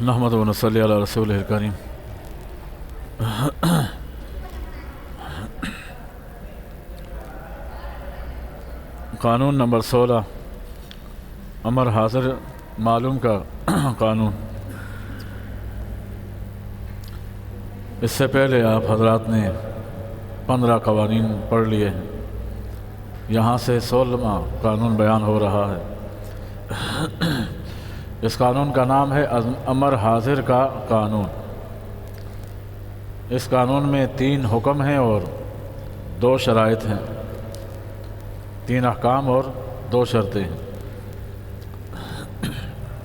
نحمد و نصلی علی رسول الکریم۔ قانون نمبر 16 امر حاضر معلوم کا قانون۔ اس سے پہلے آپ حضرات نے 15 قوانین پڑھ لیے ہیں، یہاں سے 16واں قانون بیان ہو رہا ہے۔ اس قانون کا نام ہے امر حاضر کا قانون۔ اس قانون میں 3 حکم ہیں اور 2 شرائط ہیں، 3 احکام اور 2 شرطیں ہیں۔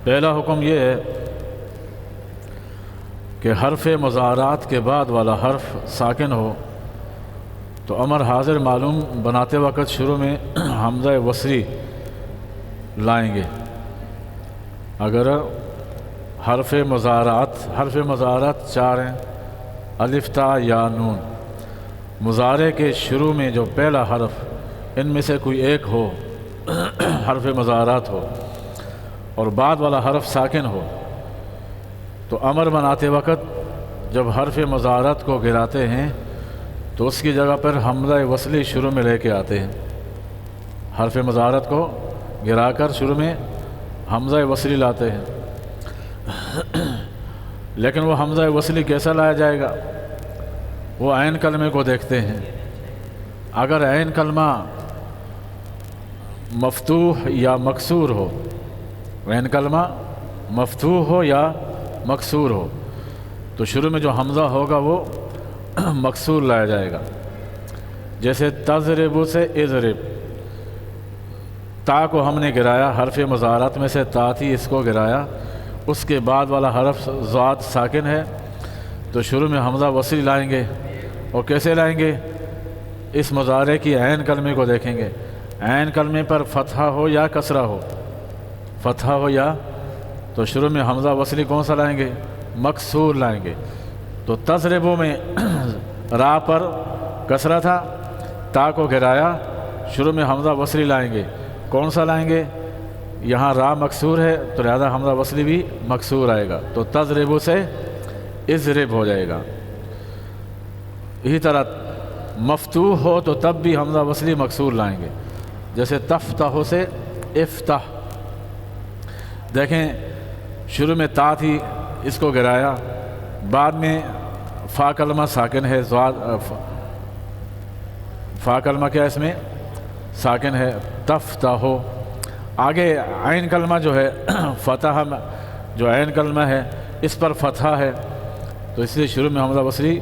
پہلا حکم یہ ہے کہ حرف مضارعات کے بعد والا حرف ساکن ہو تو امر حاضر معلوم بناتے وقت شروع میں حمزہ وصلی لائیں گے۔ اگر حرف مضارعات 4 ہیں، الف تا یا نون۔ مضارع کے شروع میں جو پہلا حرف ان میں سے کوئی ایک ہو، حرف مضارعات ہو، اور بعد والا حرف ساکن ہو تو امر بناتے وقت جب حرف مضارعات کو گراتے ہیں تو اس کی جگہ پر حمزہ وصلی شروع میں لے کے آتے ہیں۔ حرف مضارعات کو گرا کر شروع میں حمزہ وصلی لاتے ہیں۔ لیکن وہ حمزہ وصلی کیسا لایا جائے گا؟ وہ عین کلمے کو دیکھتے ہیں۔ اگر عین کلمہ مفتوح یا مکسور ہو، عین کلمہ مفتوح ہو یا مکسور ہو تو شروع میں جو حمزہ ہوگا وہ مکسور لایا جائے گا۔ جیسے تضرب سے اضرب، تا کو ہم نے گرایا، حرف مضارعات میں سے تا تھی، اس کو گرایا، اس کے بعد والا حرف ضاد ساکن ہے تو شروع میں حمزہ وصلی لائیں گے۔ اور کیسے لائیں گے؟ اس مضارع کی عین کلمے کو دیکھیں گے، عین کلمے پر فتحہ ہو یا کسرہ ہو، فتحہ ہو یا، تو شروع میں حمزہ وصلی کون سا لائیں گے؟ مکسور لائیں گے۔ تو تضربوں میں را پر کسرہ تھا، تا کو گرایا، شروع میں حمزہ وصلی لائیں گے، کون سا لائیں گے؟ یہاں را مکسور ہے تو لہذا حمزہ وصلی بھی مکسور آئے گا، تو تضرب سے اضرب ہو جائے گا۔ اسی طرح مفتوح ہو تو تب بھی حمزہ وصلی مکسور لائیں گے، جیسے تفتح سے افتح۔ دیکھیں شروع میں تا تھی، اس کو گرایا، بعد میں فا کلمہ ساکن ہے، فا کلمہ کیا اس میں ساکن ہے، تفتح ہو۔ آگے عین کلمہ جو ہے فتح، جو عین کلمہ ہے اس پر فتحہ ہے تو اس لیے شروع میں حمزہ وصلی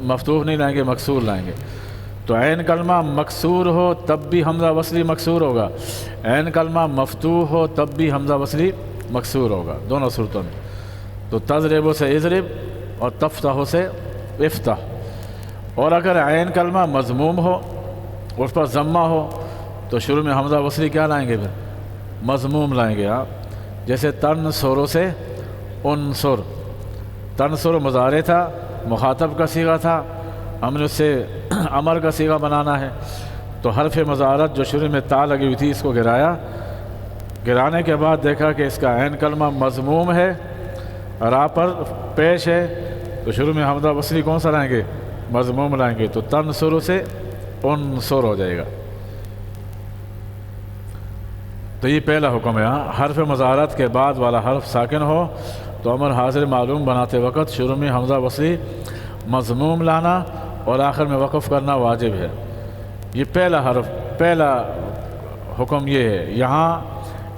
مفتوح نہیں لائیں گے، مکسور لائیں گے۔ تو عین کلمہ مکسور ہو تب بھی حمزہ وصلی مکسور ہوگا، عین کلمہ مفتوح ہو تب بھی حمزہ وصلی مکسور ہوگا، دونوں صورتوں میں۔ تو تضرب سے اضرب اور تفتح سے افتح۔ اور اگر عین کلمہ مضموم ہو، اس پر ضمہ ہو تو شروع میں حمزہ وصلی کیا لائیں گے؟ پھر مضموم لائیں گے آپ، جیسے تنصر سے انصر۔ تنصر مضارع تھا، مخاطب کا صیغہ تھا، ہم نے اس سے امر کا صیغہ بنانا ہے تو حرف مضارعات جو شروع میں تا لگی ہوئی تھی اس کو گرایا، گرانے کے بعد دیکھا کہ اس کا عین کلمہ مضموم ہے، را پر پیش ہے تو شروع میں حمزہ وصلی کون سا لائیں گے؟ مضموم لائیں گے، تو تنصر سے انصر ہو جائے گا۔ تو یہ پہلا حکم ہے۔ حرف مضارعات کے بعد والا حرف ساکن ہو تو امر حاضر معلوم بناتے وقت شروع میں حمزہ وصلی مضموم لانا اور آخر میں وقف کرنا واجب ہے۔ یہ پہلا حکم یہ ہے۔ یہاں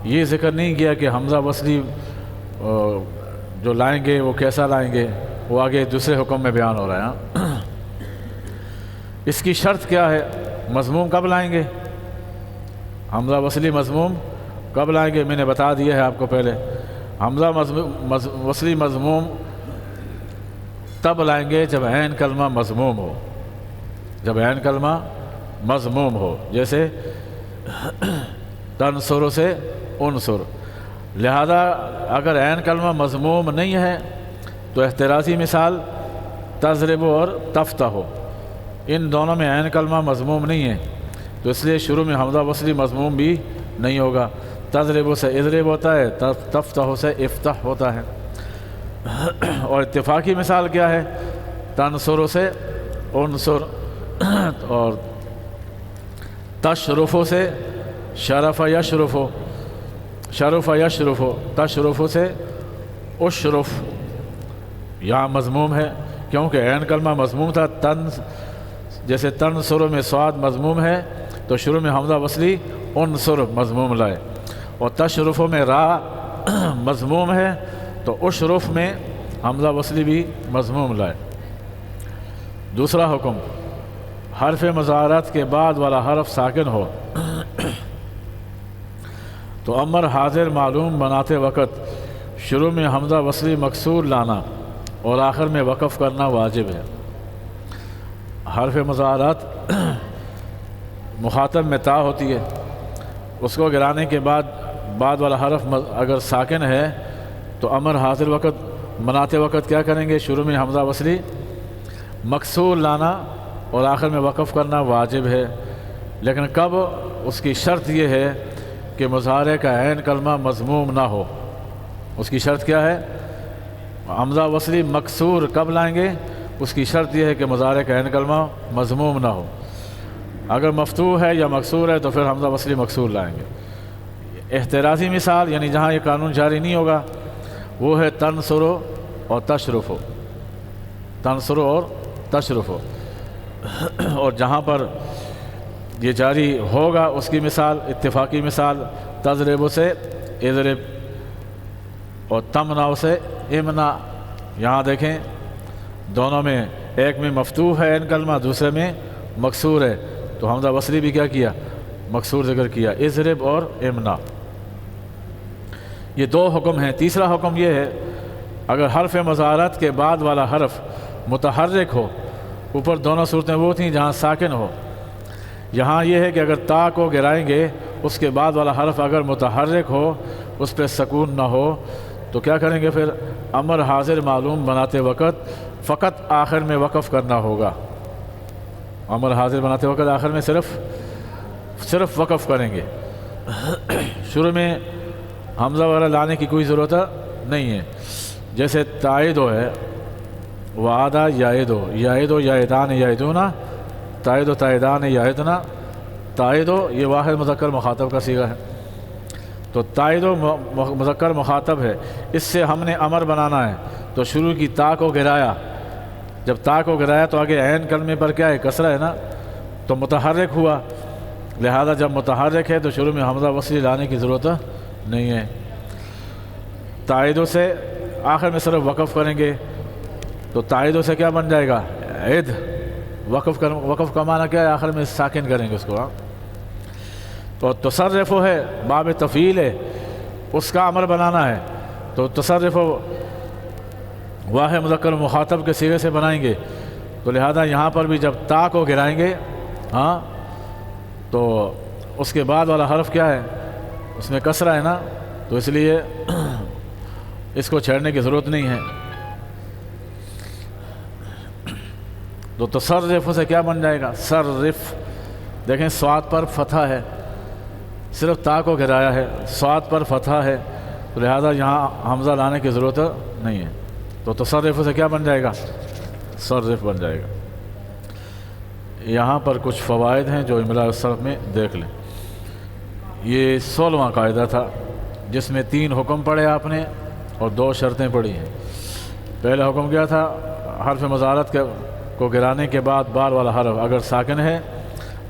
یہ ذکر نہیں کیا کہ حمزہ وصلی جو لائیں گے وہ کیسا لائیں گے، وہ آگے دوسرے حکم میں بیان ہو رہا ہے۔ اس کی شرط کیا ہے؟ مضموم کب لائیں گے؟ حمزہ وصلی مضموم کب لائیں گے؟ میں نے بتا دیا ہے آپ کو پہلے۔ حمزہ وصلی مضموم تب لائیں گے جب عین کلمہ مضموم ہو، جب عین کلمہ مضموم ہو، جیسے تنصر سے انصر۔ لہذا اگر عین کلمہ مضموم نہیں ہے تو احترازی مثال تضرب اور تفتح ہو۔ ان دونوں میں عین کلمہ مضموم نہیں ہے، تو اس لیے شروع میں حمزہ وصلی مضموم بھی نہیں ہوگا۔ تضرب سے اضرب ہوتا ہے، تفتح سے افتح ہوتا ہے۔ اور اتفاقی مثال کیا ہے؟ تنصر سے انصر، اور تشرف سے شرف یشرف، شرف یشرف، تشرف سے اشرف، یہاں مضموم ہے کیونکہ عین کلمہ مضموم تھا۔ جیسے تنصر میں صاد مضموم ہے تو شروع میں حمزہ وصلی انصر مضموم لائے، اور تشرف میں را مضموم ہے تو اشرف میں حمزہ وصلی بھی مضموم لائے۔ دوسرا حکم، حرف مضارعت کے بعد والا حرف ساکن ہو تو امر حاضر معلوم بناتے وقت شروع میں حمزہ وصلی مکسور لانا اور آخر میں وقف کرنا واجب ہے۔ حرف مضارعت مخاطب میں تا ہوتی ہے، اس کو گرانے کے بعد والا حرف اگر ساکن ہے تو امر حاضر وقت بناتے وقت کیا کریں گے؟ شروع میں حمزہ وصلی مکسور لانا اور آخر میں وقف کرنا واجب ہے، لیکن کب؟ اس کی شرط یہ ہے کہ مضارع کا عین کلمہ مضموم نہ ہو۔ اس کی شرط کیا ہے؟ حمزہ وصلی مکسور کب لائیں گے؟ اس کی شرط یہ ہے کہ مضارع کا عین کلمہ مضموم نہ ہو۔ اگر مفتوح ہے یا مکسور ہے تو پھر حمزہ وصلی مکسور لائیں گے۔ احترازی مثال یعنی جہاں یہ قانون جاری نہیں ہوگا وہ ہے تنصر اور تشرف، تنصر اور تشرف، اور جہاں پر یہ جاری ہوگا اس کی مثال اتفاقی مثال تضرب سے اضرب اور تمنع سے امنع۔ یہاں دیکھیں دونوں میں ایک میں مفتوح ہے عین کلمہ، دوسرے میں مکسور ہے، تو حمزہ وصلی بھی کیا کیا؟ مکسور ذکر کیا، اضرب اور امنع۔ یہ دو حکم ہیں۔ تیسرا حکم یہ ہے اگر حرف مضارعت کے بعد والا حرف متحرک ہو، اوپر دونوں صورتیں وہ تھیں جہاں ساکن ہو، یہاں یہ ہے کہ اگر تا کو گرائیں گے اس کے بعد والا حرف اگر متحرک ہو، اس پہ سکون نہ ہو، تو کیا کریں گے؟ پھر امر حاضر معلوم بناتے وقت فقط آخر میں وقف کرنا ہوگا۔ امر حاضر بناتے وقت آخر میں صرف وقف کریں گے، شروع میں حمزہ وغیرہ لانے کی کوئی ضرورت نہیں ہے۔ جیسے تائیدو ہے، وعدہ یائدو، یائدو یائدان یائدونا، تائیدو تائیدان یائدنا، تائیدو یہ واحد مذکر مخاطب کا صیغہ ہے، تو تائیدو مذکر مخاطب ہے، اس سے ہم نے امر بنانا ہے تو شروع کی تا کو گرایا، جب تا کو گرایا تو آگے عین کلمے پر کیا ہے؟ کسرہ ہے نا، تو متحرک ہوا، لہذا جب متحرک ہے تو شروع میں حمزہ وصلی لانے کی ضرورت نہیں ہے۔ تائیدو سے آخر میں صرف وقف کریں گے تو تائیدو سے کیا بن جائے گا؟ عید۔ وقف کا معنی کیا ہے؟ آخر میں ساکن کریں گے اس کو۔ تو تصرف ہے، باب تفعیل ہے، اس کا امر بنانا ہے تو تصرف واحد مذکر مخاطب کے صیغے سے بنائیں گے، تو لہذا یہاں پر بھی جب تا کو گرائیں گے تو اس کے بعد والا حرف کیا ہے؟ اس میں کسرہ ہے نا، تو اس لیے اس کو چھیڑنے کی ضرورت نہیں ہے۔ تو تصرف سے کیا بن جائے گا؟ صرف۔ دیکھیں صاد پر فتح ہے، صرف تا کو گرایا ہے، صاد پر فتح ہے، تو لہذا یہاں حمزہ لانے کی ضرورت نہیں ہے، تو تصرف سے کیا بن جائے گا؟ صرف بن جائے گا۔ یہاں پر کچھ فوائد ہیں جو املاء الصرف میں دیکھ لیں۔ یہ 16واں قاعدہ تھا جس میں 3 حکم پڑھے آپ نے اور 2 شرطیں پڑھی ہیں۔ پہلا حکم کیا تھا؟ حرف مضارعت کو گرانے کے بعد بار والا حرف اگر ساکن ہے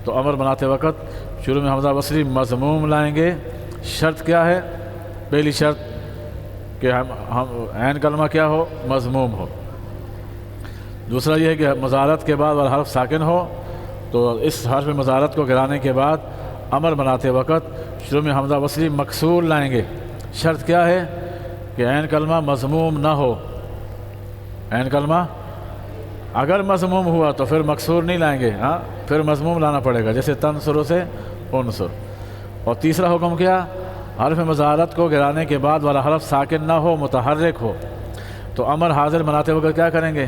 تو امر بناتے وقت شروع میں حمزہ وصلی مضموم لائیں گے۔ شرط کیا ہے؟ پہلی شرط کہ عین کلمہ کیا ہو؟ مضموم ہو۔ دوسرا یہ ہے کہ مضارعت کے بعد والا حرف ساکن ہو، تو اس حرف مضارعت کو گرانے کے بعد امر بناتے وقت شروع میں حمزہ وصلی مکسور لائیں گے۔ شرط کیا ہے؟ کہ عین کلمہ مضموم نہ ہو۔ عین کلمہ اگر مضموم ہوا تو پھر مکسور نہیں لائیں گے، پھر مضموم لانا پڑے گا، جیسے تنصر سے انصر۔ اور تیسرا حکم کیا؟ حرف مضارعت کو گرانے کے بعد والا حرف ساکن نہ ہو، متحرک ہو، تو امر حاضر بناتے وقت کیا کریں گے؟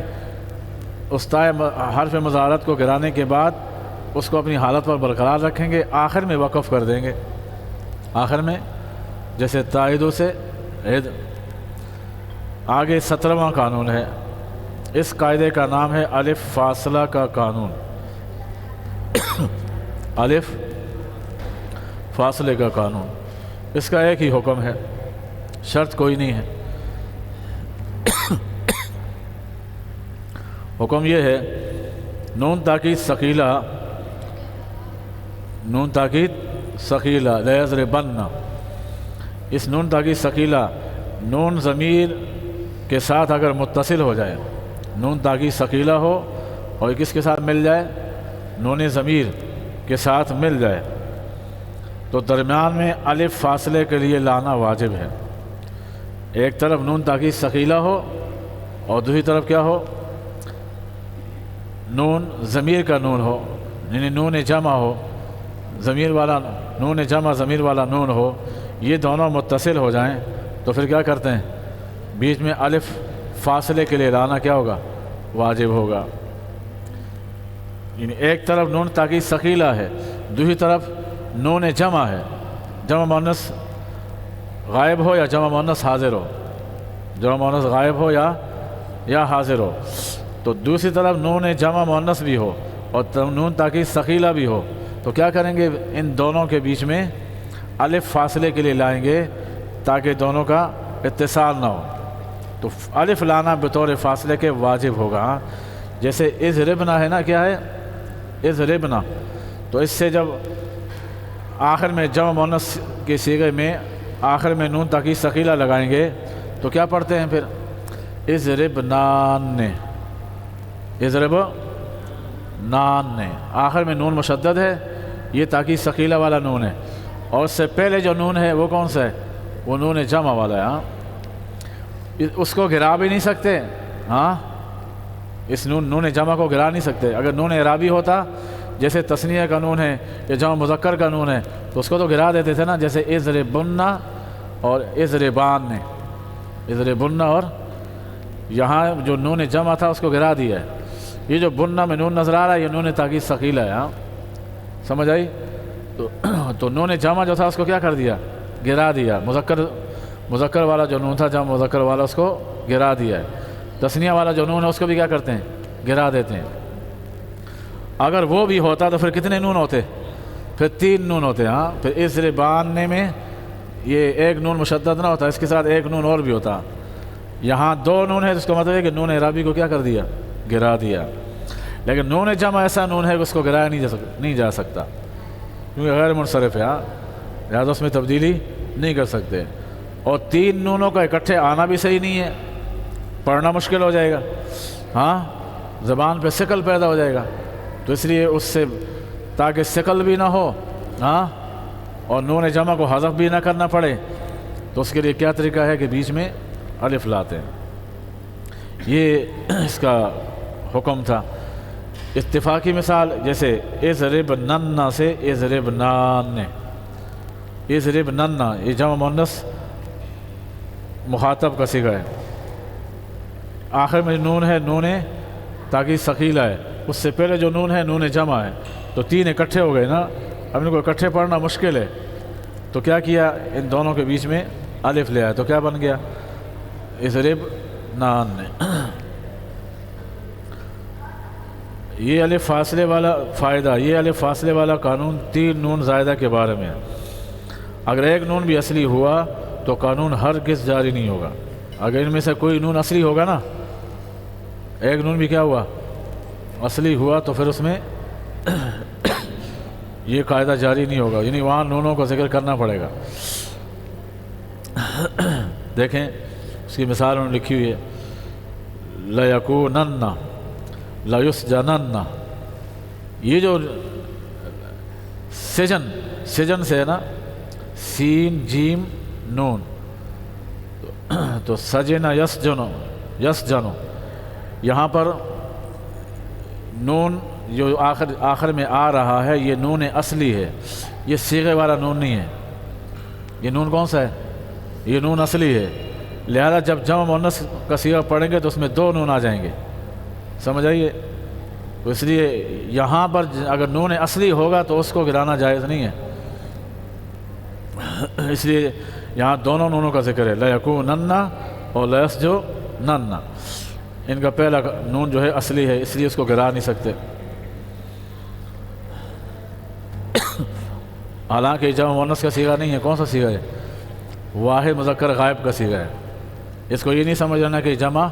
اس تائے حرف مزارت کو گرانے کے بعد اس کو اپنی حالت پر برقرار رکھیں گے، آخر میں وقف کر دیں گے، آخر میں، جیسے تائیدو سے عید۔ آگے 17واں قانون ہے، اس قاعدے کا نام ہے الف فاصلہ کا قانون۔ الف فاصلے کا قانون، اس کا ایک ہی حکم ہے، شرط کوئی نہیں ہے۔ حکم یہ ہے، نون تاکید ثقیلہ، نون تاکید ثقیلہ لیضربن، اس نون تاکید ثقیلہ نون ضمیر کے ساتھ اگر متصل ہو جائے، نون تاکید ثقیلہ ہو اور کس کے ساتھ مل جائے، نون ضمیر کے ساتھ مل جائے، تو درمیان میں الف فاصلے کے لیے لانا واجب ہے۔ ایک طرف نون تاکید ثقیلہ ہو اور دوسری طرف کیا ہو، نون ضمیر کا نون ہو، یعنی نون جمع ہو، ضمیر والا نون جمع ضمیر والا نون ہو، یہ دونوں متصل ہو جائیں تو پھر کیا کرتے ہیں، بیچ میں الف فاصلے کے لیے لانا کیا ہوگا، واجب ہوگا۔ یعنی ایک طرف نون تاکید ثقیلہ ہے، دوسری طرف نون جمع ہے، جمع مؤنث غائب ہو یا جمع مؤنث حاضر ہو، جمع مؤنث غائب ہو یا حاضر ہو، تو دوسری طرف نون جمع مؤنث بھی ہو اور نون تاکید ثقیلہ بھی ہو، تو کیا کریں گے، ان دونوں کے بیچ میں الف فاصلے کے لیے لائیں گے تاکہ دونوں کا اتصال نہ ہو، تو الف لانا بطور فاصلے کے واجب ہوگا۔ جیسے اضربنا ہے نا، کیا ہے اضربنا، تو اس سے جب آخر میں جمع مؤنث کے صیغے میں آخر میں نون تاکید ثقیلہ لگائیں گے تو کیا پڑھتے ہیں پھر، اضربنان، اضربنان، آخر میں نون مشدد ہے، یہ تاکید ثقیلہ والا نون ہے، اور اس سے پہلے جو نون ہے وہ کون سا ہے، وہ نون جمع والا ہے۔ ہاں، اس کو گرا بھی نہیں سکتے، ہاں، اس نون جمع کو گرا نہیں سکتے۔ اگر نون اعرابی ہوتا، جیسے تثنیہ کا نون ہے یا جمع مذکر کا نون ہے، تو اس کو تو گرا دیتے تھے نا، جیسے اضربن اور اضربان، اضربن، اور یہاں جو نون جمع تھا اس کو گرا دیا ہے۔ یہ جو بننا میں نون نظر آ رہا ہے، یہ نون تاکید ثقیلہ ہے۔ ہاں، سمجھ آئی؟ تو نون جمع جو تھا اس کو کیا کر دیا، گرا دیا۔ مذکر والا جو نون تھا، جمع مذکر والا، اس کو گرا دیا ہے۔ تثنیہ والا جو نون ہے اس کو بھی کیا کرتے ہیں، گرا دیتے ہیں۔ اگر وہ بھی ہوتا تو پھر کتنے نون ہوتے، پھر 3 نون ہوتے۔ ہاں، پھر اضربان میں یہ ایک نون مشدد نہ ہوتا، اس کے ساتھ ایک نون اور بھی ہوتا۔ یہاں 2 نون ہے، جس کا مطلب ہے کہ نون اعرابی کو کیا کر دیا، گرا دیا۔ لیکن نون جمع ایسا نون ہے کہ اس کو گرایا نہیں جا سکتا، کیونکہ غیر منصرف ہے، ہاں، لہٰذا اس میں تبدیلی نہیں کر سکتے۔ اور 3 نونوں کا اکٹھے آنا بھی صحیح نہیں ہے، پڑھنا مشکل ہو جائے گا، ہاں، زبان پہ ثقل پیدا ہو جائے گا، تو اس لیے اس سے تاکہ ثقل بھی نہ ہو، ہاں، اور نون جمع کو حذف بھی نہ کرنا پڑے، تو اس کے لیے کیا طریقہ ہے کہ بیچ میں الف لاتے ہیں۔ یہ اس کا حکم تھا۔ اتفاقی مثال جیسے اضربنن سے اضربنان، اضربنن، یہ جمع مؤنث مخاطب کا صیغہ ہے، آخر میں نون ہے، نون تاکید ثقیلہ ہے، اس سے پہلے جو نون ہے نون جمع ہے، تو 3 اکٹھے ہو گئے نا، اب ان کو اکٹھے پڑھنا مشکل ہے، تو کیا کیا، ان دونوں کے بیچ میں الف لے آیا، تو کیا بن گیا، اضربنان۔ یہ الف فاصلے والا فائدہ، یہ الف فاصلے والا قانون 3 نون زائدہ کے بارے میں ہے۔ اگر ایک نون بھی اصلی ہوا تو قانون ہرگز جاری نہیں ہوگا۔ اگر ان میں سے کوئی نون اصلی ہوگا نا، ایک نون بھی کیا ہوا، اصلی ہوا، تو پھر اس میں یہ قاعدہ جاری نہیں ہوگا، یعنی وہاں نونوں کو ذکر کرنا پڑے گا۔ دیکھیں اس کی مثال انہوں نے لکھی ہوئی ہے، لَيَكُونَنَّ، لَيُسْجَنَنَّ، یہ جو سجن سے ہے نا، سین جیم نون، تو سجن یسجنو، یہاں پر نون جو آخر میں آ رہا ہے یہ نون اصلی ہے، یہ صیغے والا نون نہیں ہے۔ یہ نون کون سا ہے؟ یہ نون اصلی ہے، لہذا جب جمع مؤنث کا صیغہ پڑھیں گے تو اس میں 2 نون آ جائیں گے، سمجھ آئیے؟ تو اس لیے یہاں پر اگر نون اصلی ہوگا تو اس کو گرانا جائز نہیں ہے، اس لیے یہاں دونوں نونوں کا ذکر ہے، لیکونن اور لیسجنن، ان کا پہلا نون جو ہے اصلی ہے، اس لیے اس کو گرا نہیں سکتے۔ حالانکہ جمع مؤنث کا صیغہ نہیں ہے، کون سا صیغہ ہے؟ واحد مذکر غائب کا صیغہ ہے۔ اس کو یہ نہیں سمجھ لینا کہ جمع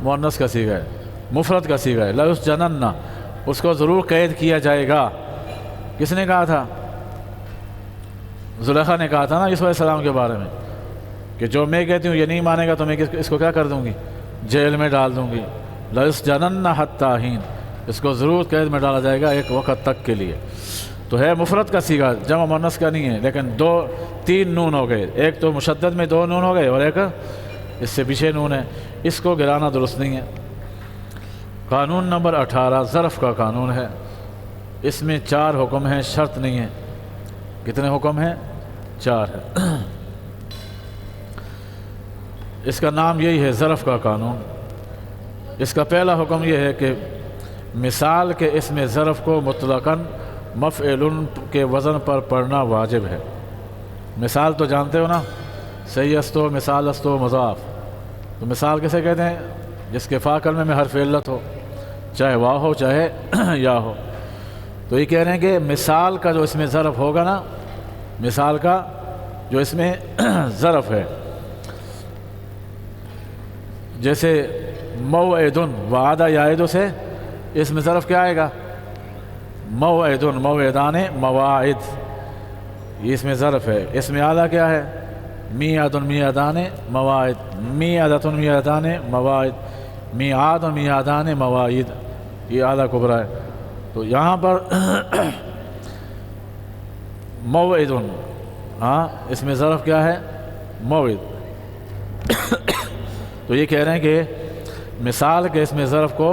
مؤنث کا صیغہ ہے، مفرد کا صیغہ ہے۔ لیسجنن، اس کو ضرور قید کیا جائے گا۔ کس نے کہا تھا؟ زلیخا نے کہا تھا نا یوسف علیہ السلام کے بارے میں کہ جو میں کہتی ہوں یہ نہیں مانے گا تو میں اس کو کیا کر دوں گی؟ جیل میں ڈال دوں گی۔ لیسجنن حتی حین، اس کو ضرور قید میں ڈالا جائے گا ایک وقت تک کے لیے۔ تو ہے مفرد کا صیغہ، جمع مؤنث کا نہیں ہے، لیکن تین نون ہو گئے، ایک تو مشدد میں دو نون ہو گئے اور ایک اس سے پیچھے نون ہے، اس کو گرانا درست نہیں ہے۔ قانون نمبر 18 ظرف کا قانون ہے، اس میں 4 حکم ہیں، شرط نہیں ہے۔ کتنے حکم ہیں؟ 4 ہے۔ اس کا نام یہی ہے ظرف کا قانون۔ اس کا پہلا حکم یہ ہے کہ مثال کے اسم ظرف کو مطلقاً مفعول کے وزن پر پڑھنا واجب ہے۔ مثال تو جانتے ہو نا، صحیح استو، مثال استو، مضاف۔ تو مثال کسے کہتے ہیں؟ جس کے فا کلمے میں حرف علت ہو، چاہے واو ہو چاہے یا ہو۔ تو یہ کہہ رہے ہیں کہ مثال کا جو اس میں ظرف ہوگا نا، مثال کا جو اس میں ظرف ہے، جیسے موعدن، وعدہ یعدو سے اس میں ظرف کیا آئے گا؟ موعدن، موعدان، مواعد، یہ اس میں ظرف ہے۔ اس میں اعلیٰ کیا ہے؟ میعادن، میعادان، مواعد، میعادتن، میعادان، مواعد، میعاد، میعادان، مواعید، یہ اعلیٰ کبریٰ ہے۔ تو یہاں پر موعدن، ہاں اس میں ظرف کیا ہے؟ موعد۔ تو یہ کہہ رہے ہیں کہ مثال کے اس میں ظرف کو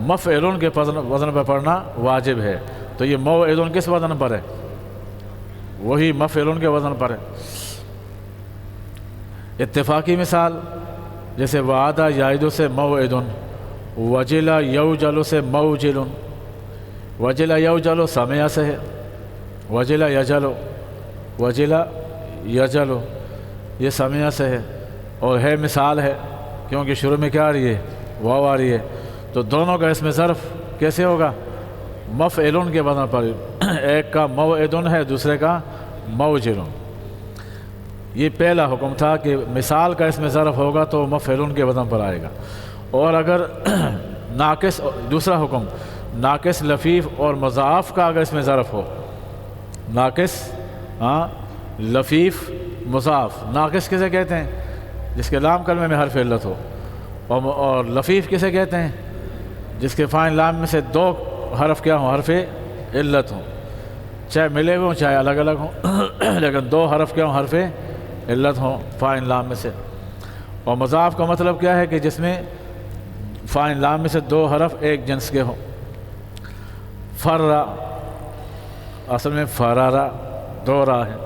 مفعول کے وزن پر پڑھنا واجب ہے۔ تو یہ موعدن کس وزن پر ہے؟ وہی مفعول کے وزن پر ہے۔ اتفاقی مثال جیسے وعدہ یعدو سے موعدن، وجل یوجل سے موجل، وجل یوجل سمع سے ہے، وجل یجل، وجل یجل، یہ سمع سے ہے اور ہے مثال ہے، کیونکہ شروع میں کیا آ رہی ہے؟ واو آ رہی ہے۔ تو دونوں کا اس میں ظرف کیسے ہوگا؟ مفعول کے وزن پر، ایک کا موعدن ہے دوسرے کا موجل۔ یہ پہلا حکم تھا کہ مثال کا اس میں ظرف ہوگا تو مفعول کے وزن پر آئے گا۔ اور اگر ناقص، دوسرا حکم ناقص، لفیف اور مضاعف کا اگر اس میں ظرف ہو، ناقص، ہاں لفیف، مضاعف۔ ناقص کسے کہتے ہیں؟ جس کے لام کلمے میں حرف علت ہو، اور لفیف کسے کہتے ہیں؟ جس کے فاعل لام میں سے 2 حرف کیا ہوں؟ حرف علت ہوں، چاہے ملے ہوں چاہے الگ الگ ہوں، لیکن 2 حرف کیا ہوں؟ حرف علت ہوں فاعل لام میں سے۔ اور مضاعف کا مطلب کیا ہے؟ کہ جس میں فاعل لام میں سے 2 حرف ایک جنس کے ہوں۔ فرا، اصل میں فرارا، 2 را ہے۔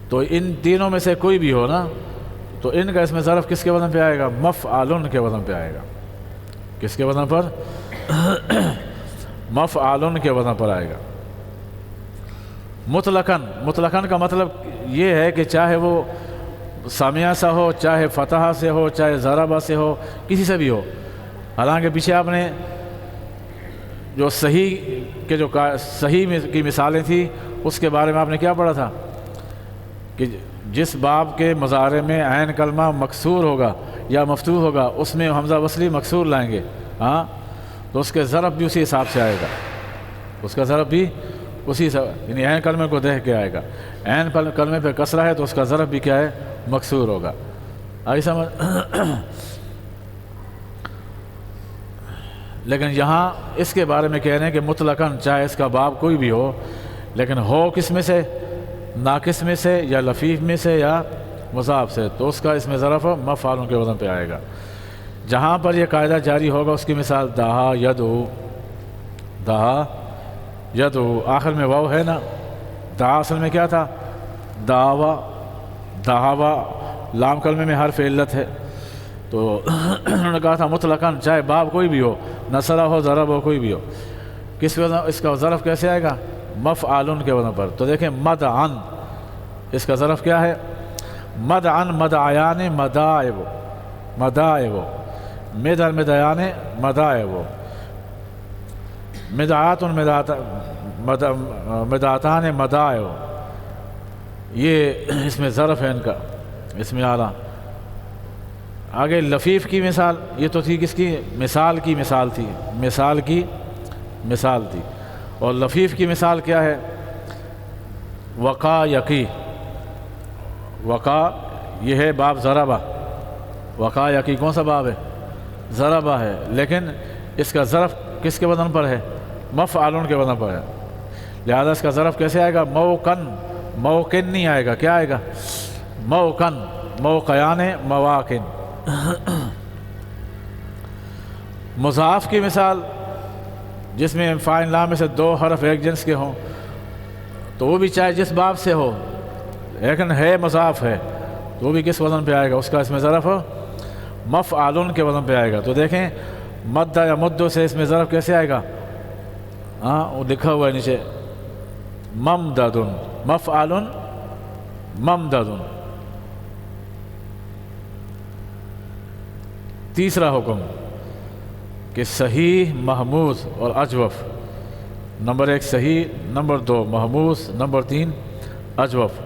تو ان تینوں میں سے کوئی بھی ہو نا، تو ان کا اس میں ظرف کس کے وزن پہ آئے گا؟ مفعول کے وزن پہ آئے گا۔ کس کے وزن پر؟ مفعول کے وزن پر آئے گا۔ مطلقاً، مطلقاً کا مطلب یہ ہے کہ چاہے وہ سامعہ سا ہو، چاہے فتحہ سے ہو، چاہے ضربہ سے ہو، کسی سے بھی ہو۔ حالانکہ پیچھے آپ نے جو صحیح کے جو صحیح کی مثالیں تھیں اس کے بارے میں آپ نے کیا پڑھا تھا کہ جس باب کے مضارع میں عین کلمہ مکسور ہوگا یا مفتوح ہوگا اس میں حمزہ وصلی مکسور لائیں گے، ہاں تو اس کے ضرب بھی اسی حساب سے آئے گا، اس کا ضرب بھی اسی حساب، یعنی عین کلمے کو دیکھ کے آئے گا۔ عین کلمے پہ کسرہ ہے تو اس کا ضرب بھی کیا ہے؟ مکسور ہوگا۔ آئی سمجھ؟ لیکن یہاں اس کے بارے میں کہہ رہے ہیں کہ مطلقاً چاہے اس کا باب کوئی بھی ہو، لیکن ہو کس میں سے؟ ناقص میں سے یا لفیف میں سے یا مضاعف سے، تو اس کا اس میں ظرف مفعول کے وزن پہ آئے گا۔ جہاں پر یہ قاعدہ جاری ہوگا اس کی مثال دہا یدعو، دہا یدعو، آخر میں واو ہے نا، دہا اصل میں کیا تھا؟ دعوا، دہاوا، لام کلمے میں حرف علت ہے، تو انہوں نے کہا تھا مطلقاً، چاہے باب کوئی بھی ہو، نصرہ ہو، ضرب ہو، کوئی بھی ہو، کس وزن اس کا ظرف کیسے آئے گا؟ مفعول کے وزن پر۔ تو دیکھیں مدعن، اس کا ظرف کیا ہے؟ مدعن مدعیان مدائب، مدائب، مدعن مدعیان مدائب، مدعات مدعاتان مدائب، یہ اس میں ظرف ہے ان کا، اس میں اعلیٰ۔ آگے لفیف کی مثال، یہ تو تھی کس کی؟ مثال کی مثال تھی، مثال کی مثال تھی۔ اور لفیف کی مثال کیا ہے؟ وقا یقی، وقا یہ ہے باب ضربہ، وقا یقی کون سا باب ہے؟ ضربہ ہے، لیکن اس کا ظرف کس کے وزن پر ہے؟ مفعول کے وزن پر ہے، لہذا اس کا ظرف کیسے آئے گا؟ موقن، موقن نہیں آئے گا، کیا آئے گا؟ موقن، موقعان مواقن۔ مضاف کی مثال، جس میں فاعل لام میں سے دو حرف ایک جنس کے ہوں، تو وہ بھی چاہے جس باب سے ہو لیکن ہے مضاف ہے، تو وہ بھی کس وزن پہ آئے گا؟ اس کا اس میں ظرف مفعول کے وزن پہ آئے گا۔ تو دیکھیں مدہ یا مدو سے اس میں ظرف کیسے آئے گا؟ ہاں وہ لکھا ہوا ہے نیچے، ممدد، مفعول ممدد۔ تیسرا حکم کہ صحیح، محموز اور اجوف، نمبر 1 صحیح، نمبر 2 محموز، نمبر 3 اجوف،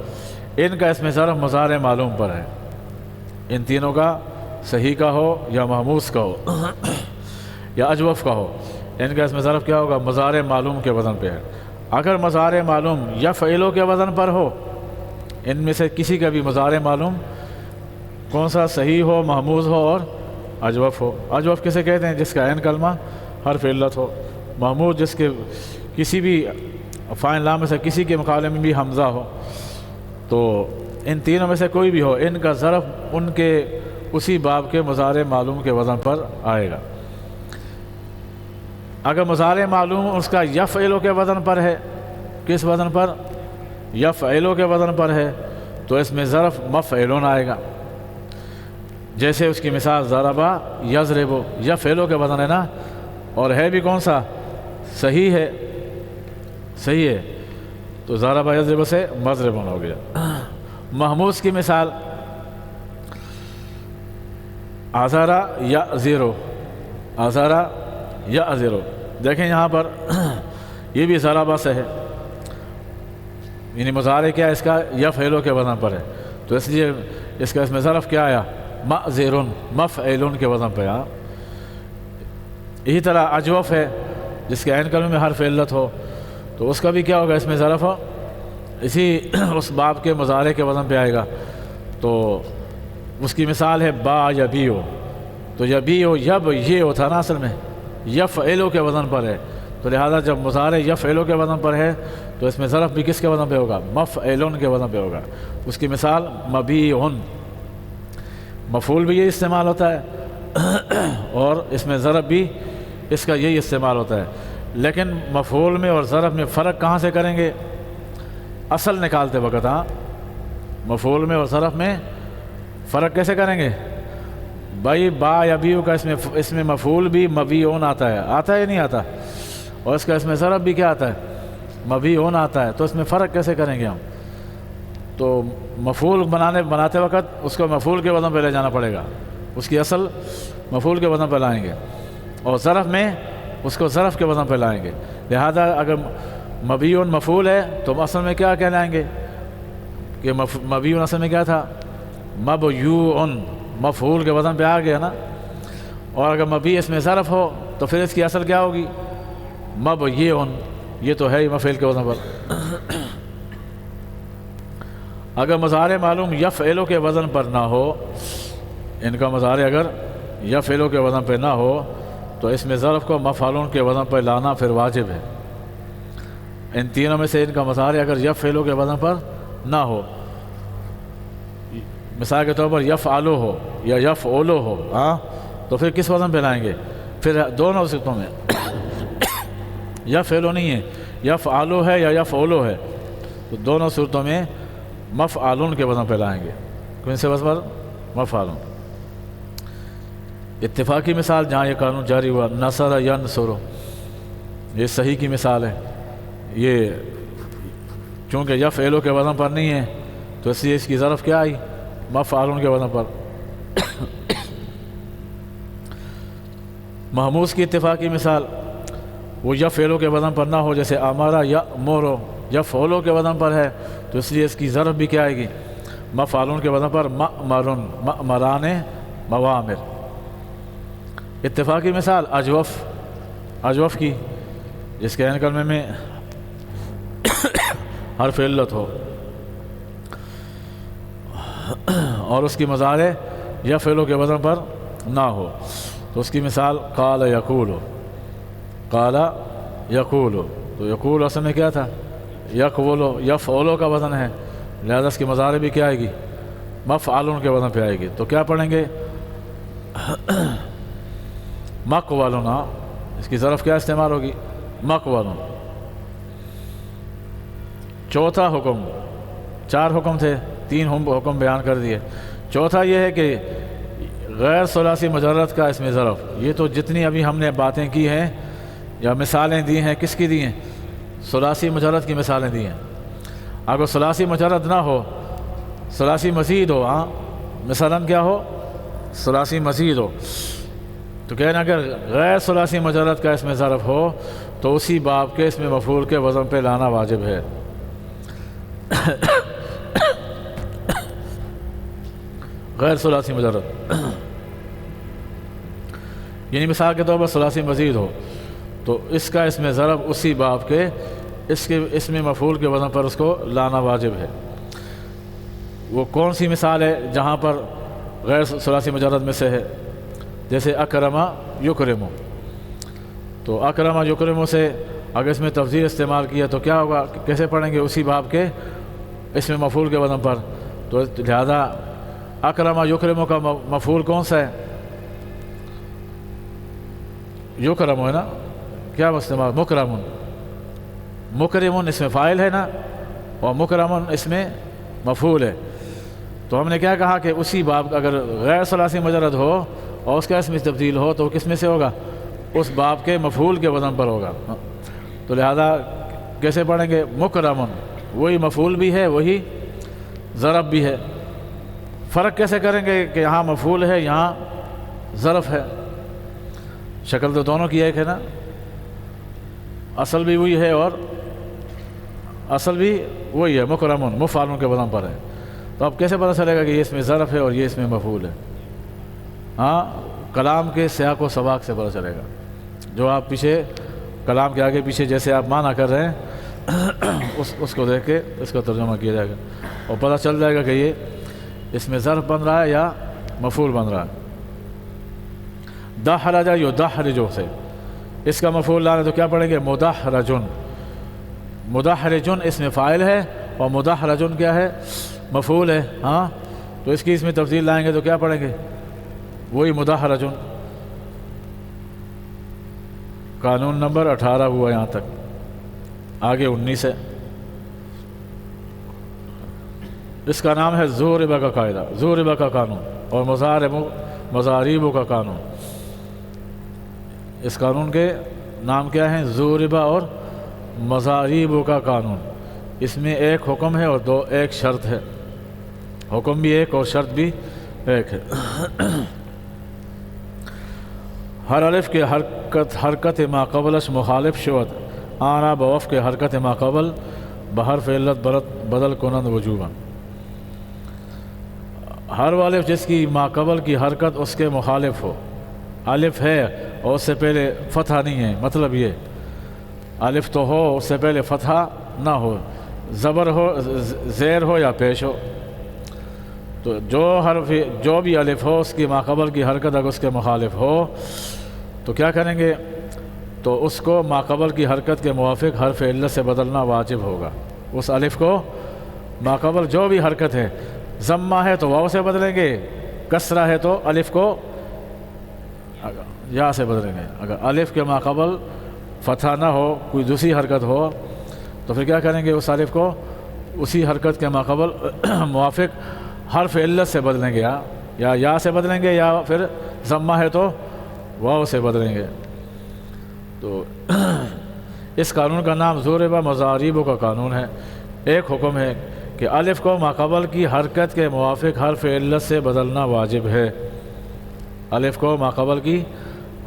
ان کا اس میں ظرف مضارع معلوم پر ہے۔ ان تینوں کا، صحیح کا ہو یا محموز کا ہو یا اجوف کا ہو، ان کا اس میں ظرف کیا ہوگا؟ مضارع معلوم کے وزن پہ ہے۔ اگر مضارع معلوم یا فعلوں کے وزن پر ہو، ان میں سے کسی کا بھی مضارع معلوم کون سا؟ صحیح ہو، محموز ہو اور اجوف ہو۔ اجوف کسے کہتے ہیں؟ جس کا عین کلمہ حرف علت ہو۔ محموز جس کے کسی بھی فاعل لام میں سے کسی کے مقابلے میں بھی حمزہ ہو۔ تو ان تینوں میں سے کوئی بھی ہو، ان کا ظرف ان کے اسی باب کے مضارع معلوم کے وزن پر آئے گا۔ اگر مضارع معلوم اس کا یفعلو کے وزن پر ہے، کس وزن پر؟ یفعلو کے وزن پر ہے، تو اس میں ظرف مفعلون آئے گا۔ جیسے اس کی مثال ضربہ یضرب، یفعلو کے وزن ہے نا، اور ہے بھی کون سا؟ صحیح ہے، صحیح ہے، تو ضربہ یضرب سے مضربون ہو گیا۔ محموز کی مثال عذرا یعذر، عذرا یعذر، دیکھیں یہاں پر یہ بھی ضربہ سے ہے، یعنی مضارع کیا ہے اس کا؟ یفعلو کے وزن پر ہے، تو اس لیے اس کا اس میں ظرف کیا آیا؟ معذرن، مفعلن کے وزن پہ۔ اسی طرح اجوف ہے، جس کے عین کلمے میں حرف علت ہو، تو اس کا بھی کیا ہوگا؟ اس میں ظرف اسی اس باب کے مضارع کے وزن پہ آئے گا۔ تو اس کی مثال ہے با یبیو، تو یبیو یب یہ ہوتا نا اصل میں، یفعلو کے وزن پر ہے، تو لہذا جب مضارع یفعلو کے وزن پر ہے تو اس میں ظرف بھی کس کے وزن پہ ہوگا؟ مفعلن کے وزن پہ ہوگا۔ اس کی مثال مبیعن، مفعول بھی یہ استعمال ہوتا ہے اور اس میں ظرف بھی اس کا یہی استعمال ہوتا ہے، لیکن مفعول میں اور ظرف میں فرق کہاں سے کریں گے؟ اصل نکالتے وقت۔ ہاں، مفعول میں اور ظرف میں فرق کیسے کریں گے؟ بھائی با یا بیو کا اس میں مفعول بھی مبیعون آتا ہے یا نہیں آتا؟ اور اس کا اس میں ظرف بھی کیا آتا ہے؟ مبیعون آتا ہے، تو اس میں فرق کیسے کریں گے ہم؟ تو مفعول بناتے وقت اس کو مفعول کے وزن پہ لے جانا پڑے گا، اس کی اصل مفعول کے وزن پہ لائیں گے، اور ظرف میں اس کو ظرف کے وزن پہ لائیں گے۔ لہذا اگر مبیعون مفعول ہے تو اصل میں کیا کہلائیں گے؟ کہ مبیعون اصل میں کیا تھا؟ مبیوعن، مفعول کے وزن پہ آ گیا نا، اور اگر مبیع اس میں ظرف ہو تو پھر اس کی اصل کیا ہوگی؟ مبیعن، یہ تو ہے ہی مفعول کے وزن پر۔ اگر مضارع معلوم یفعلو کے وزن پر نہ ہو، ان کا مضارع اگر یفعلو کے وزن پہ نہ ہو تو اس میں ظرف کو مفعولون کے وزن پر لانا پھر واجب ہے۔ ان تینوں میں سے ان کا مضارع اگر یفعلو کے وزن پر نہ ہو، مثال کے طور پر یفعلو ہو یا یفعلو ہو، ہاں، تو پھر کس وزن پہ لائیں گے؟ پھر دونوں صورتوں میں یفعلو نہیں ہے، یفعلو ہے یا یفعلو ہے، تو دونوں صورتوں میں مفعولون کے وزن پہ لائیں گے۔ کون سے وزن پر؟ مفعولون۔ اتفاقی مثال جہاں یہ قانون جاری ہوا نصر ینصر، یہ صحیح کی مثال ہے. یہ چونکہ یفعل کے وزن پر نہیں ہے تو اس لیے اس کی ظرف کیا آئی؟ مفعول کے وزن پر. محموس کی اتفاقی مثال وہ یفعل کے وزن پر نہ ہو، جیسے امر یأمر، یفعل کے وزن پر ہے تو اس لیے اس کی ظرف بھی کیا آئے گی؟ مفعول کے وزن پر مأمر، مأمران موامر. اتفاقی مثال اجوف، اجوف کی جس کے عین کلمے میں حرف علت ہو اور اس کی مضارع یفعل کے وزن پر نہ ہو تو اس کی مثال قال یقول، قال یقول. تو یقول اصل میں کیا تھا؟ یقول، یفعل کا وزن ہے، لہذا اس کی مضارع بھی کیا آئے گی؟ مفعول کے وزن پہ آئے گی. تو کیا پڑھیں گے؟ مقولنا، اس کی ظرف کیا استعمال ہوگی؟ مقولن. چوتھا حکم، 4 حکم تھے، 3 حکم بیان کر دیے. چوتھا یہ ہے کہ غیر ثلاثی مجرد کا اسم ظرف. یہ تو جتنی ابھی ہم نے باتیں کی ہیں یا مثالیں دی ہیں کس کی دی ہیں؟ ثلاثی مجرد کی مثالیں دی ہیں. اگر ثلاثی مجرد نہ ہو، ثلاثی مزید ہو، ہاں مثلاً کیا ہو؟ ثلاثی مزید ہو، تو کہنا اگر غیر ثلاثی مجرد کا اسم ظرف ہو تو اسی باب کے اسم مفعول کے وزن پہ لانا واجب ہے. غیر ثلاثی مجرد یعنی مثال کے طور پر ثلاثی مزید ہو تو اس کا اسم ظرف اسی باب کے اس کے اسم مفعول کے وزن پر اس کو لانا واجب ہے. وہ کون سی مثال ہے جہاں پر غیر ثلاثی مجرد میں سے ہے؟ جیسے اکرم یکرم، تو اکرم یکرم سے اگر اس میں تفضیل استعمال کیا تو کیا ہوگا؟ کیسے پڑھیں گے؟ اسی باب کے اسم مفعول کے وزن پر. تو لہذا اکرم یکرم کا مفعول کون سا ہے؟ یکرم ہے نا. کیا استعمال؟ مکرمن. مکرمن اس میں فاعل ہے نا، اور مکرمن اس میں مفعول ہے. تو ہم نے کیا کہا کہ اسی باب اگر غیر ثلاثی مجرد ہو اور اس کا اسم تبدیل ہو تو کس میں سے ہوگا؟ اس باب کے مفعول کے وزن پر ہوگا. تو لہذا کیسے پڑھیں گے؟ مکرمن، وہی مفعول بھی ہے وہی ظرف بھی ہے. فرق کیسے کریں گے کہ یہاں مفعول ہے یہاں ظرف ہے؟ شکل تو دونوں کی ایک ہے نا، اصل بھی وہی ہے اور اصل بھی وہی ہے، مکرمن مفعول کے وزن پر ہے. تو اب کیسے پتہ چلے گا کہ یہ اس میں ظرف ہے اور یہ اس میں مفعول ہے؟ ہاں کلام کے سیاق و سباق سے پتہ چلے گا. جو آپ پیچھے کلام کے آگے پیچھے جیسے آپ معنی کر رہے ہیں اس کو دیکھ کے اس کا ترجمہ کیا جائے گا اور پتہ چل جائے گا کہ یہ اس میں ظرف بن رہا ہے یا مفعول بن رہا ہے. دحرج یدحرج سے اس کا مفعول لانا تو کیا پڑھیں گے؟ مدحرجن. مدحرجن اس میں فاعل ہے اور مدحرجن کیا ہے؟ مفعول ہے. ہاں تو اس کی اس میں تفصیل لائیں گے تو کیا پڑھیں گے؟ وہی مدحرجن. قانون نمبر 18 ہوا یہاں تک، آگے 19 ہے. اس کا نام ہے ضرب کا قاعدہ، ضرب کا قانون اور مضارب کا قانون. اس قانون کے نام کیا ہیں؟ ضرب اور مضارب کا قانون. اس میں ایک حکم ہے اور ایک شرط ہے. حکم بھی ایک اور شرط بھی ایک ہے. ہر الف کے حرکت ما قبلش مخالف شود آنا بوف کے حرکت ما قبل بحرف علت بدل کنند وجوباً. ہر الف جس کی ما قبل کی حرکت اس کے مخالف ہو، الف ہے اور اس سے پہلے فتحہ نہیں ہے، مطلب یہ الف تو ہو اس سے پہلے فتحہ نہ ہو، زبر ہو زیر ہو یا پیش ہو. تو جو بھی الف ہو اس کی ما قبل کی حرکت اگر اس کے مخالف ہو تو کیا کریں گے؟ تو اس کو ما قبل کی حرکت کے موافق حرف علت سے بدلنا واجب ہوگا. اس الف کو ما قبل جو بھی حرکت ہے، ضمہ ہے تو واو سے بدلیں گے، کسرہ ہے تو الف کو یا سے بدلیں گے. اگر الف کے ما قبل فتحہ نہ ہو، کوئی دوسری حرکت ہو تو پھر کیا کریں گے؟ اس الف کو اسی حرکت کے ما قبل موافق حرف علت سے بدلیں گے، یا سے بدلیں گے یا پھر ضمہ ہے تو واو سے بدلیں گے۔ تو اس قانون کا نام ضرب مضارب کا قانون ہے۔ ایک حکم ہے کہ الف کو ماقبل کی حرکت کے موافق حرف علت سے بدلنا واجب ہے۔ الف کو ماقبل کی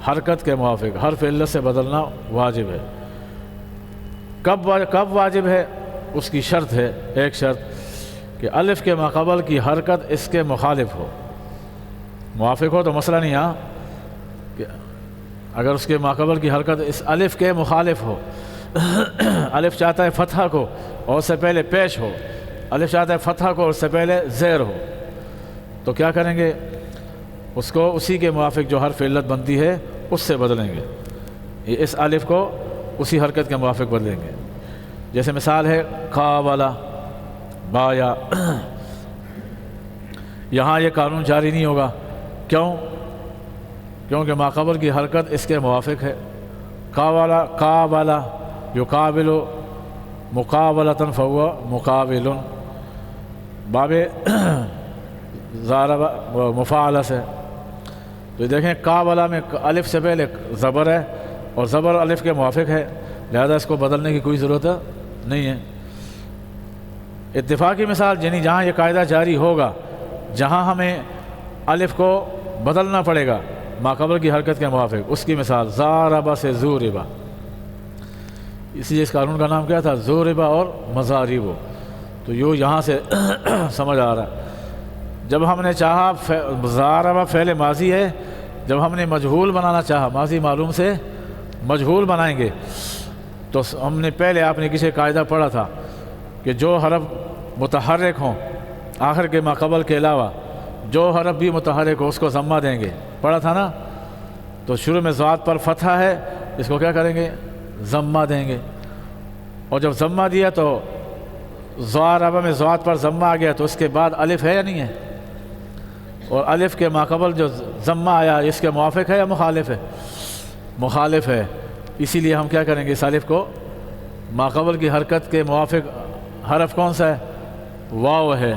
حرکت کے موافق حرف علت سے بدلنا واجب ہے۔ کب واجب ہے؟ اس کی شرط ہے، ایک شرط کہ الف کے ماقبل کی حرکت اس کے مخالف ہو۔ موافق ہو تو مسئلہ نہیں، ہاں کہ اگر اس کے ماقبل کی حرکت اس الف کے مخالف ہو، الف چاہتا ہے فتحہ کو اور اس سے پہلے پیش ہو، الف چاہتا ہے فتحہ کو اور اس سے پہلے زیر ہو، تو کیا کریں گے؟ اس کو اسی کے موافق جو حرف علت بنتی ہے اس سے بدلیں گے۔ اس الف کو اسی حرکت کے موافق بدلیں گے۔ جیسے مثال ہے قابلہ بایا، یہاں یہ قانون جاری نہیں ہوگا، کیوں؟ کیونکہ ماقبل کی حرکت اس کے موافق ہے۔ قابلہ یقابل مقابلۃ فہو مقابل، باب ضرب مفاعلہ سے۔ تو دیکھیں قابلہ میں الف سے پہلے زبر ہے اور زبر الف کے موافق ہے، لہذا اس کو بدلنے کی کوئی ضرورت نہیں ہے۔ اتفاقی مثال یعنی جہاں یہ قاعدہ جاری ہوگا، جہاں ہمیں الف کو بدلنا پڑے گا ماقبل کی حرکت کے موافق، اس کی مثال ضارب سے ضورب، اس لیے اس قانون کا نام کیا تھا؟ ضورب اور مضارب۔ تو یہاں سے سمجھ آ رہا ہے، جب ہم نے چاہا ضارب فعل ماضی ہے، جب ہم نے مجہول بنانا چاہا، ماضی معلوم سے مجہول بنائیں گے، تو ہم نے پہلے آپ نے کسی قاعدہ پڑھا تھا کہ جو حرف متحرک ہوں آخر کے ماقبل کے علاوہ، جو حرف بھی متحرک ہو اس کو ضمہ دیں گے، پڑھا تھا نا؟ تو شروع میں ذات پر فتحہ ہے، اس کو کیا کریں گے؟ ضمہ دیں گے۔ اور جب ضمہ دیا تو ضارب میں ذات پر ضمہ آ گیا، تو اس کے بعد الف ہے یا نہیں ہے؟ اور الف کے ماقبل جو ضمہ آیا اس کے موافق ہے یا مخالف ہے؟ مخالف ہے، اسی لیے ہم کیا کریں گے؟ اس الف کو ماقبل کی حرکت کے موافق حرف کون سا ہے؟ واو ہے،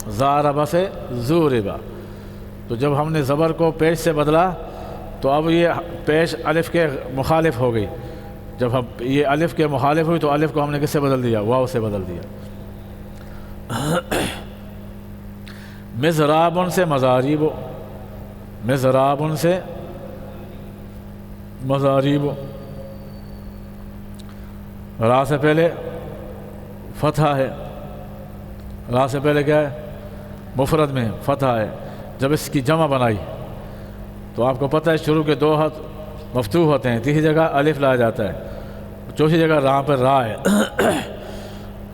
ضارب سے ضورب۔ تو جب ہم نے زبر کو پیش سے بدلا تو اب یہ پیش الف کے مخالف ہو گئی، جب ہم یہ الف کے مخالف ہوئی تو الف کو ہم نے کس سے بدل دیا؟ واو سے بدل دیا۔ مضرابن سے مضاریب، مضرابن سے مضاریب، را سے پہلے فتحہ ہے، را سے پہلے کیا ہے؟ مفرد میں فتحہ ہے۔ جب اس کی جمع بنائی تو آپ کو پتہ ہے شروع کے دو حرف مفتوح ہوتے ہیں، تیسری جگہ الف لایا جاتا ہے، چوتھی جگہ را پر را ہے۔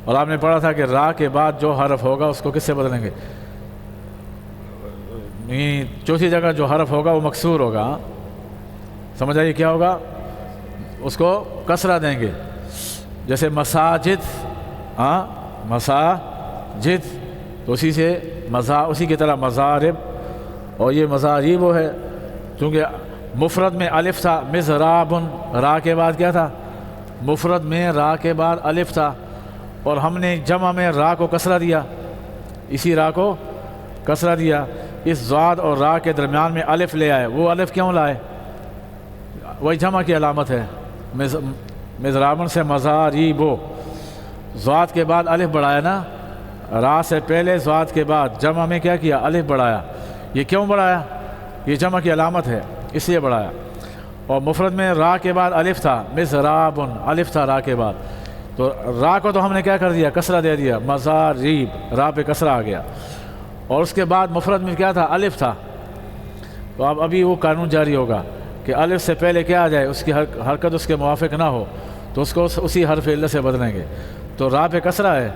اور آپ نے پڑھا تھا کہ را کے بعد جو حرف ہوگا اس کو کس سے بدلیں گے؟ چوتھی جگہ جو حرف ہوگا وہ مکسور ہوگا، سمجھ آئیے کیا ہوگا؟ اس کو کسرہ دیں گے، جیسے مساجد، ہاں مساجد، تو اسی سے اسی کی طرح مضارب، اور یہ مضاریب ہے، چونکہ مفرد میں الف تھا، مضرابن، را کے بعد کیا تھا؟ مفرد میں را کے بعد الف تھا، اور ہم نے جمع میں را کو کسرہ دیا، اسی را کو کسرہ دیا، اس ضاد اور را کے درمیان میں الف لے آئے۔ وہ الف کیوں لائے؟ وہی جمع کی علامت ہے، مضرابن سے مضاریبو، ضاد کے بعد الف بڑھایا نا، را سے پہلے ضاد کے بعد جمع میں کیا کیا؟ الف بڑھایا۔ یہ کیوں بڑھایا؟ یہ جمع کی علامت ہے، اس لیے بڑھایا۔ اور مفرد میں را کے بعد الف تھا، مضرابن الف تھا را کے بعد، تو را کو تو ہم نے کیا کر دیا؟ کسرہ دے دیا، مضاریب، را پہ کسرہ آ گیا، اور اس کے بعد مفرد میں کیا تھا؟ الف تھا۔ تو اب ابھی وہ قانون جاری ہوگا کہ الف سے پہلے کیا آ جائے، اس کی حرکت اس کے موافق نہ ہو تو اس کو اسی حرف علت سے بدلیں گے۔ تو را پہ کسرہ ہے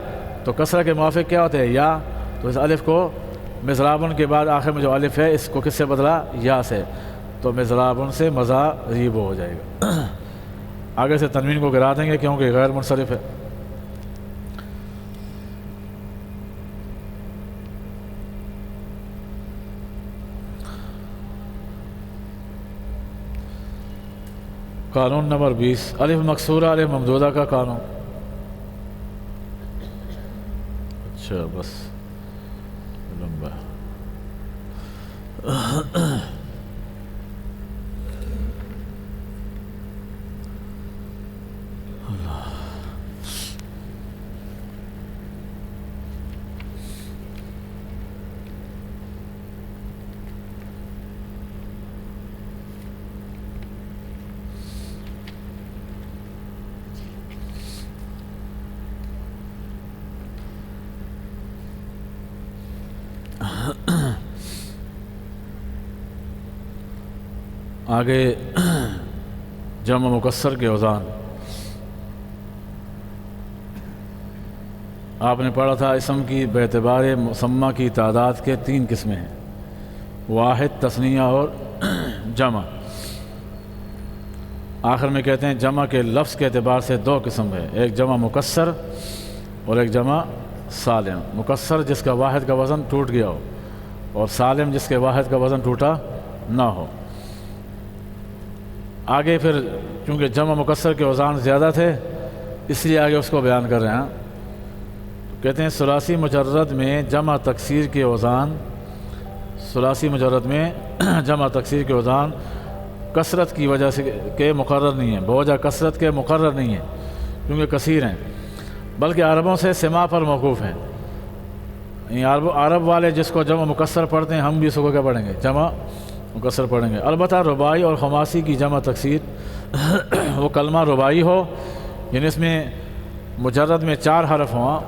تو کسرہ کے موافق کیا ہوتے ہیں؟ یا، تو اس الف کو مضرابن کے بعد آخر میں جو الف ہے اس کو کس سے بدلا؟ یا سے، تو مضرابن سے مضاریب ہو جائے گا۔ آگے سے تنوین کو گرا دیں گے کیونکہ غیر منصرف ہے۔ قانون نمبر 20، الف مکسورہ الف ممدودہ کا قانون۔ اچھا بس لمبا آگے جمع مکسر کے اوزان آپ نے پڑھا تھا، اسم کی باعتبار مسمى کی تعداد کے 3 قسمیں ہیں، واحد، تثنیہ اور جمع۔ آخر میں کہتے ہیں جمع کے لفظ کے اعتبار سے 2 قسم ہے، ایک جمع مکسر اور ایک جمع سالم۔ مکسر جس کا واحد کا وزن ٹوٹ گیا ہو، اور سالم جس کے واحد کا وزن ٹوٹا نہ ہو۔ آگے پھر چونکہ جمع مکسر کے اوزان زیادہ تھے اس لیے آگے اس کو بیان کر رہے ہیں۔ کہتے ہیں ثلاثی مجرد میں جمع تکسیر کے اوزان، ثلاثی مجرد میں جمع تکسیر کے اوزان کثرت کی وجہ سے کے مقرر نہیں ہیں، بوجہ کثرت کے مقرر نہیں ہیں کیونکہ کثیر ہیں، بلکہ عربوں سے سماع پر موقوف ہیں۔ عرب والے جس کو جمع مکسر پڑھتے ہیں، ہم بھی اس کو کیا پڑھیں گے؟ جمع مکسر پڑھیں گے۔ البتہ رباعی اور خماسی کی جمع تکسیر وہ کلمہ رباعی ہو یعنی اس میں مجرد میں 4 حرف ہوں،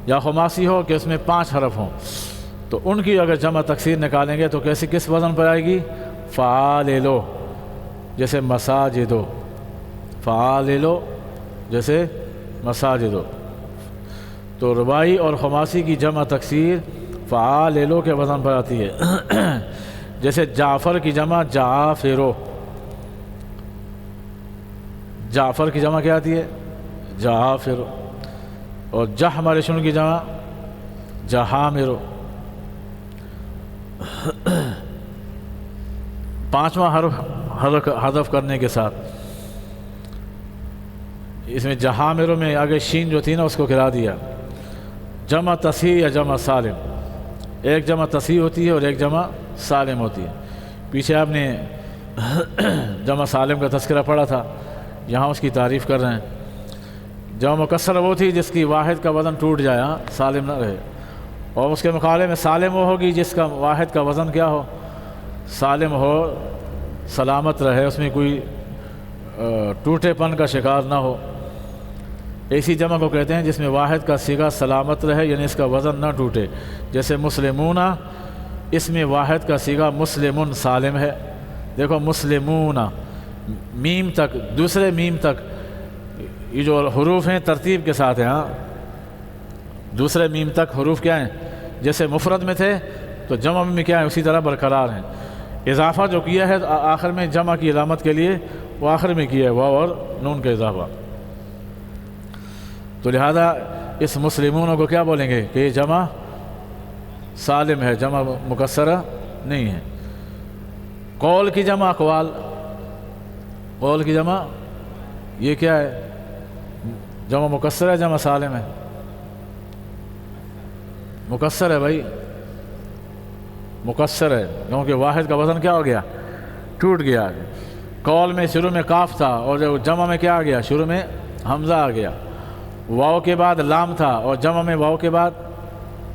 یا خماسی ہو کہ اس میں 5 حرف ہوں، تو ان کی اگر جمع تکسیر نکالیں گے تو کیسی کس وزن پر آئے گی؟ فعاللو، جیسے مساجدو، فعاللو جیسے مساجدو۔ تو رباعی اور خماسی کی جمع تکسیر فعاللو کے وزن پر آتی ہے، جیسے جعفر کی جمع جعافرو، جعفر کی جمع کیا آتی ہے؟ جعافرو۔ اور جہمرشن کی جمع جہامرو۔ 5واں حرف حذف کرنے کے ساتھ اس میں جہامرو میں آگے شین جو تھی نا اس کو گرا دیا۔ جمع تصحیح یا جمع سالم، ایک جمع تصحیح ہوتی ہے اور ایک جمع سالم ہوتی ہے۔ پیچھے آپ نے جمع سالم کا تذکرہ پڑھا تھا، یہاں اس کی تعریف کر رہے ہیں۔ جمع مکسر وہ تھی جس کی واحد کا وزن ٹوٹ جائے، سالم نہ رہے، اور اس کے مقابلے میں سالم وہ ہوگی جس کا واحد کا وزن کیا ہو؟ سالم ہو، سلامت رہے، اس میں کوئی ٹوٹے پن کا شکار نہ ہو۔ ایسی جمع کو کہتے ہیں جس میں واحد کا صیغہ سلامت رہے یعنی اس کا وزن نہ ٹوٹے، جیسے مسلمون، اس میں واحد کا صیغہ مسلمن سالم ہے۔ دیکھو مسلمون، میم تک، دوسرے میم تک یہ جو حروف ہیں ترتیب کے ساتھ ہیں، دوسرے میم تک حروف کیا ہیں؟ جیسے مفرد میں تھے تو جمع میں کیا ہے؟ اسی طرح برقرار ہیں۔ اضافہ جو کیا ہے آخر میں جمع کی علامت کے لیے وہ آخر میں کیا ہے، واو اور نون کا اضافہ۔ تو لہذا اس مسلمون کو کیا بولیں گے کہ یہ جمع سالم ہے، جمع مکسرہ نہیں ہے۔ قول کی جمع اقوال، قول کی جمع یہ کیا ہے؟ جمع مکسر ہے جمع سالم ہے؟ مکسر ہے بھائی، مکسر ہے، کیونکہ واحد کا وزن کیا ہو گیا؟ ٹوٹ گیا۔ قول میں شروع میں کاف تھا اور جمع میں کیا آ گیا؟ شروع میں حمزہ آ گیا، واو کے بعد لام تھا اور جمع میں واو کے بعد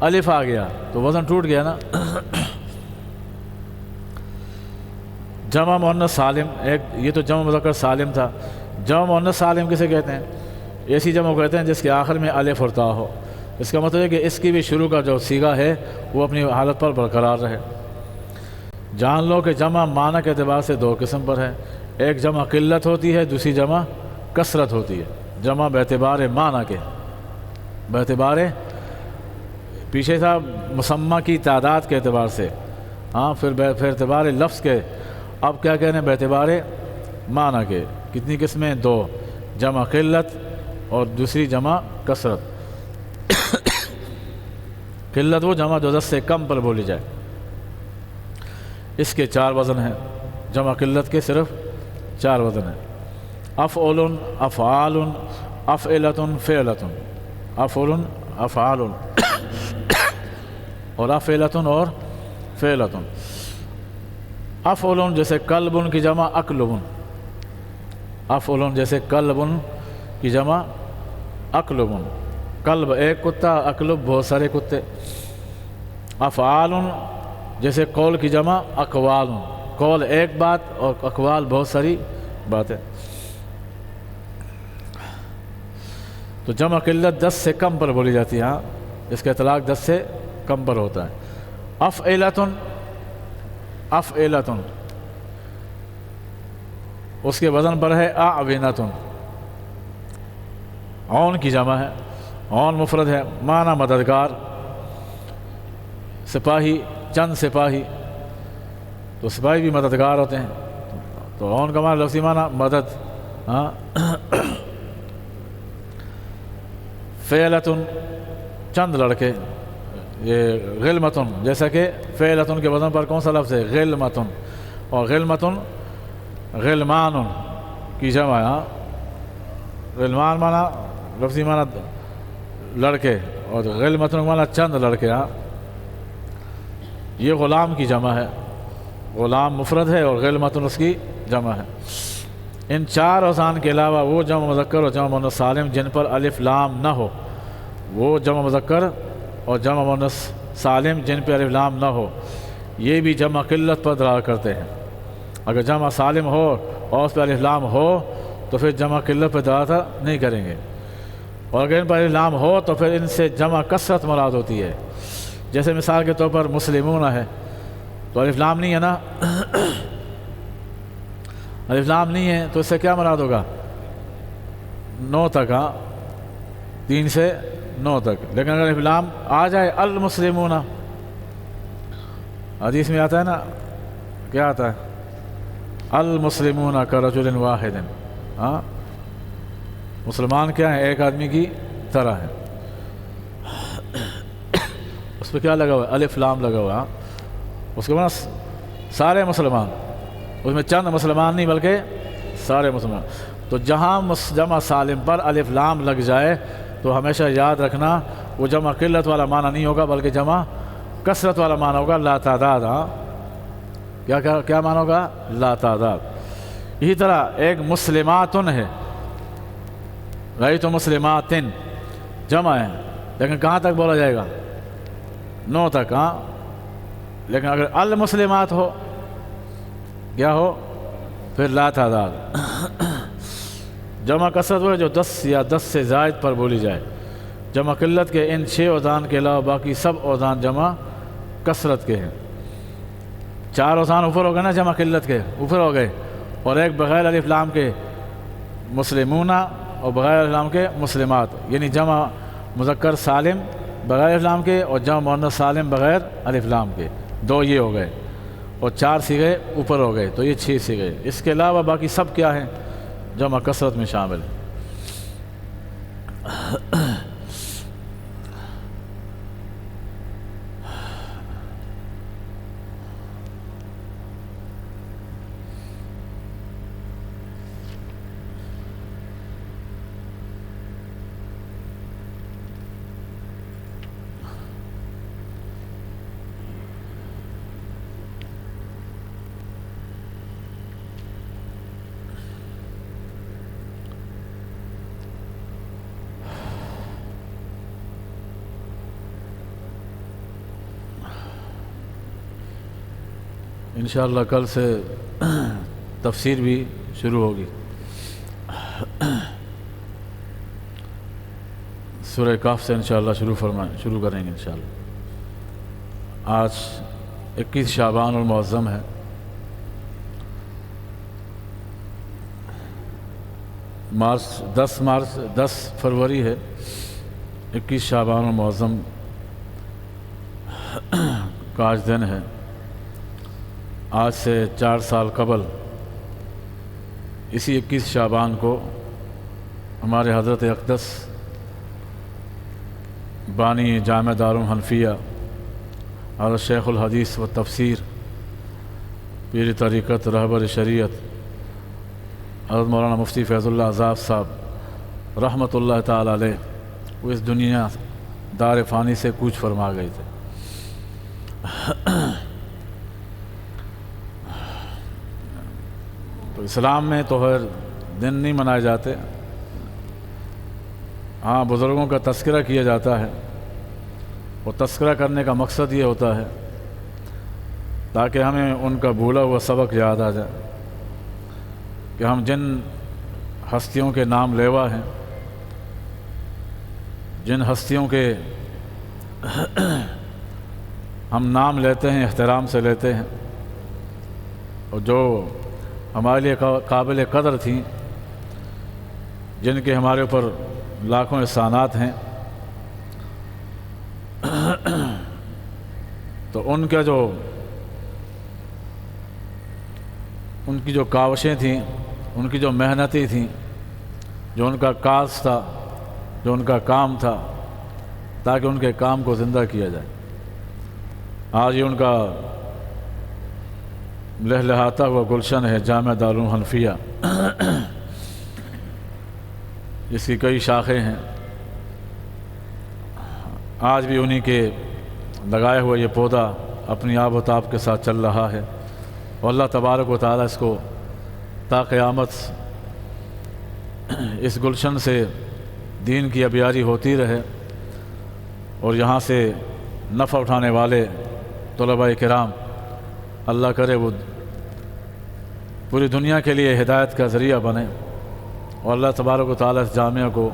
الف آ گیا، تو وزن ٹوٹ گیا نا۔ جمع مؤنث سالم، ایک یہ تو جمع مذکر سالم تھا۔ جمع مؤنث سالم کسے کہتے ہیں؟ ایسی جمع کہتے ہیں جس کے آخر میں الف اور تا ہو۔ اس کا مطلب ہے کہ اس کی بھی شروع کا جو صیغہ ہے وہ اپنی حالت پر برقرار رہے۔ جان لو کہ جمع معنی کے اعتبار سے 2 قسم پر ہے، ایک جمع قلت ہوتی ہے، دوسری جمع کثرت ہوتی ہے۔ جمع باعتبار معنی کے، باعتبار پیچھے تھا مسمى کی تعداد کے اعتبار سے، پھر اعتبار لفظ کے، اب کیا کہنے باعتبار معنی کے۔ کتنی قسمیں؟ 2، جمع قلت اور دوسری جمع کثرت۔ قلت وہ جمع جو 10 سے کم پر بولی جائے، اس کے 4 وزن ہیں۔ جمع قلت کے صرف 4 وزن ہیں، افعل، افعال، افعلۃ، فعلۃ، افعل، افعال اور افعلۃ اور فعلۃ۔ افعل جیسے کلب کی جمع اکلب، افعل جیسے کلب کی جمع اکلب، کلب ایک کتا، اکلب بہت سارے کتے۔ افعال جیسے قول کی جمع اقوال، قول ایک بات اور اقوال بہت ساری باتیں۔ تو جمع قلت 10 سے کم پر بولی جاتی ہے، اس کا اطلاق 10 سے کم پر ہوتا ہے۔ افعلتن، افعلتن اس کے وزن پر ہے اعونتن، عون کی جمع ہے، عون مفرد ہے، معنی مددگار، سپاہی، چند سپاہی، تو سپاہی بھی مددگار ہوتے ہیں، تو عون کا معنی لفظی معنی مدد. ہاں فعلتن چند لڑکے، یہ غلمتن، جیسا کہ فعلتن کے وزن پر کون سا لفظ ہے؟ غلمتن، اور غلمتن غلمان کی جمع ہے. ہاں غلمان معنی لفظی معنی لڑکے، اور غلمتن معنی چند لڑکے. ہاں یہ غلام کی جمع ہے، غلام مفرد ہے اور غلمتن اس کی جمع ہے. ان چار اوزان کے علاوہ وہ جمع مذکر اور جمع مؤنث سالم جن پر الف لام نہ ہو، وہ جمع مذکر اور جمع مؤنث سالم جن پہ الف لام نہ ہو، یہ بھی جمع قلت پر دلالت کرتے ہیں. اگر جمع سالم ہو اور اس پہ الف لام ہو تو پھر جمع قلت پہ دلالت نہیں کریں گے، اور اگر ان پر الف لام ہو تو پھر ان سے جمع کثرت مراد ہوتی ہے. جیسے مثال کے طور پر مسلمون ہے، تو الف لام نہیں ہے نا، الف لام نہیں ہے تو اس سے کیا مراد ہوگا؟ 9 تک. ہاں 3 سے 9 تک. لیکن اگر الف لام آ جائے المسلمون، حدیث میں آتا ہے نا، کیا آتا ہے؟ المسلمون کرجل واحد. ہاں مسلمان کیا ہیں؟ ایک آدمی کی طرح ہے. اس پہ کیا لگا ہوا ہے؟ الف لام لگا ہوا. اس کے بعد سارے مسلمان، اس میں چند مسلمان نہیں بلکہ سارے مسلمان. تو جہاں جمع سالم پر الف لام لگ جائے تو ہمیشہ یاد رکھنا وہ جمع قلت والا معنی نہیں ہوگا بلکہ جمع کثرت والا معنی ہوگا، لا تعداد. ہاں کیا معنی ہوگا؟ لا تعداد. اسی طرح ایک مسلماتن ہے، رأیت مسلماتن جمع ہے، لیکن کہاں تک بولا جائے گا؟ 9 تک. ہاں لیکن اگر المسلمات ہو، کیا ہو؟ پھر لا تعداد. جمع کثرت وہ ہے جو 10 یا 10 سے زائد پر بولی جائے. جمع قلت کے ان 6 اوزان کے علاوہ باقی سب اوزان جمع کثرت کے ہیں. 4 اوزان اوپر ہو گئے نا، جمع قلت کے اوپر ہو گئے، اور ایک بغیر الف لام کے مسلمون اور بغیر الف لام کے مسلمات، یعنی جمع مذکر سالم بغیر الف لام کے اور جمع مؤنث سالم بغیر الف لام کے. 2 یہ ہو گئے، اور 4 صیغے اوپر ہو گئے، تو یہ 6 صیغے. اس کے علاوہ باقی سب کیا ہیں؟ جمع کثرت میں شامل. انشاءاللہ کل سے تفسیر بھی شروع ہوگی. سورہ کہف سے انشاءاللہ شروع کریں گے انشاءاللہ. آج 21 شعبان المعظم ہے. مارچ 10 فروری ہے. 21 شعبان المعظم کا آج دن ہے. آج سے 4 سال قبل اسی 21 شعبان کو ہمارے حضرت اقدس بانی جامع دارالحنفیہ حضرت شیخ الحدیث و تفسیر پیر طریقت رہبر شریعت حضرت مولانا مفتی فیض اللہ عذاب صاحب رحمۃ اللہ تعالی علیہ وہ اس دنیا دار فانی سے کوچ فرما گئے تھے. تو اسلام میں تو ہر دن نہیں منائے جاتے. ہاں بزرگوں کا تذکرہ کیا جاتا ہے، اور تذکرہ کرنے کا مقصد یہ ہوتا ہے تاکہ ہمیں ان کا بھولا ہوا سبق یاد آ جائے کہ ہم جن ہستیوں کے نام لیوا ہیں، جن ہستیوں کے ہم نام لیتے ہیں، احترام سے لیتے ہیں، اور جو ہمارے لیے قابل قدر تھیں، جن کے ہمارے اوپر لاکھوں احسانات ہیں، تو ان کی جو کاوشیں تھیں، ان کی جو محنتیں تھیں، جو ان کا کاز تھا، جو ان کا کام تھا، تاکہ ان کے کام کو زندہ کیا جائے، آج یہ ان کا لہلہاتا ہوا گلشن ہے جامعہ دارالعلوم حنفیہ، جس کی کئی شاخیں ہیں۔ آج بھی انہی کے لگائے ہوئے یہ پودا اپنی آب و تاب کے ساتھ چل رہا ہے، اور اللہ تبارک و تعالیٰ اس کو تا قیامت اس گلشن سے دین کی ابیاری ہوتی رہے، اور یہاں سے نفع اٹھانے والے طلباء کرام اللہ کرے وہ پوری دنیا کے لیے ہدایت کا ذریعہ بنے، اور اللہ تبارک و تعالیٰ اس جامعہ کو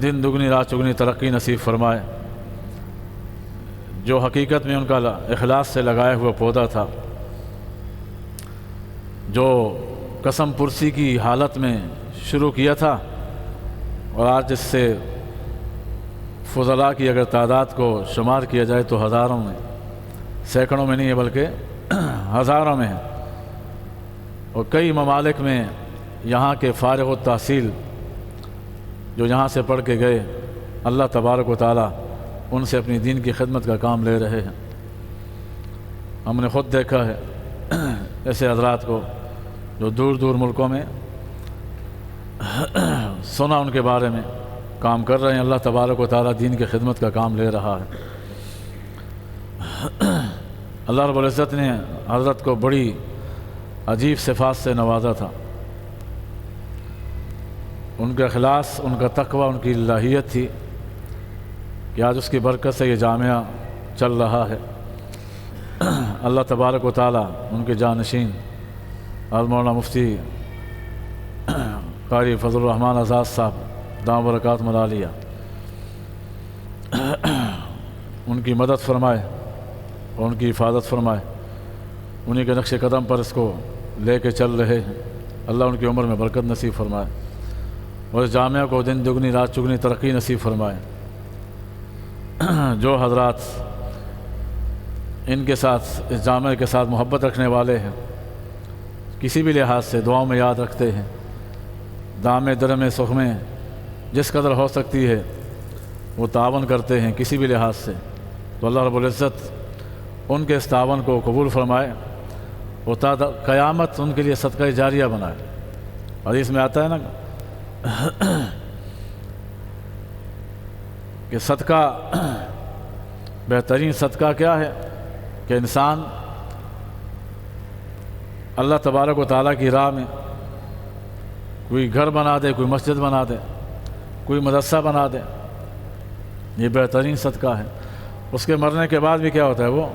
دن دگنی رات چگنی ترقی نصیب فرمائے۔ جو حقیقت میں ان کا اخلاص سے لگایا ہوا پودا تھا، جو قسم پرسی کی حالت میں شروع کیا تھا، اور آج اس سے فضلاء کی اگر تعداد کو شمار کیا جائے تو ہزاروں میں، سینکڑوں میں نہیں ہے بلکہ ہزاروں میں ہے، اور کئی ممالک میں یہاں کے فارغ التحصیل جو یہاں سے پڑھ کے گئے، اللہ تبارک و تعالیٰ ان سے اپنی دین کی خدمت کا کام لے رہے ہیں۔ ہم نے خود دیکھا ہے ایسے حضرات کو جو دور دور ملکوں میں سنا ان کے بارے میں کام کر رہے ہیں، اللہ تبارک و تعالیٰ دین کی خدمت کا کام لے رہا ہے۔ اللہ رب العزت نے حضرت کو بڑی عجیب صفات سے نوازا تھا، ان کا اخلاص، ان کا تقوی، ان کی الہیت تھی کہ آج اس کی برکت سے یہ جامعہ چل رہا ہے۔ اللہ تبارک و تعالیٰ ان کے جانشین مولانا مفتی قاری فضل الرحمن آزاد صاحب دام برکات ملالیہ ان کی مدد فرمائے اور ان کی حفاظت فرمائے، انہی کے نقش قدم پر اس کو لے کے چل رہے ہیں۔ اللہ ان کی عمر میں برکت نصیب فرمائے، اور اس جامعہ کو دن دگنی رات چگنی ترقی نصیب فرمائے۔ جو حضرات ان کے ساتھ، اس جامعہ کے ساتھ محبت رکھنے والے ہیں، کسی بھی لحاظ سے دعاؤں میں یاد رکھتے ہیں، دام درم سخ میں جس قدر ہو سکتی ہے وہ تعاون کرتے ہیں کسی بھی لحاظ سے، تو اللہ رب العزت ان کے اس تعاون کو قبول فرمائے اور تا قیامت ان کے لیے صدقہ جاریہ بنائے۔ حدیث میں آتا ہے نا کہ صدقہ، بہترین صدقہ کیا ہے کہ انسان اللہ تبارک و تعالیٰ کی راہ میں کوئی گھر بنا دے، کوئی مسجد بنا دے، کوئی مدرسہ بنا دے، یہ بہترین صدقہ ہے۔ اس کے مرنے کے بعد بھی کیا ہوتا ہے، وہ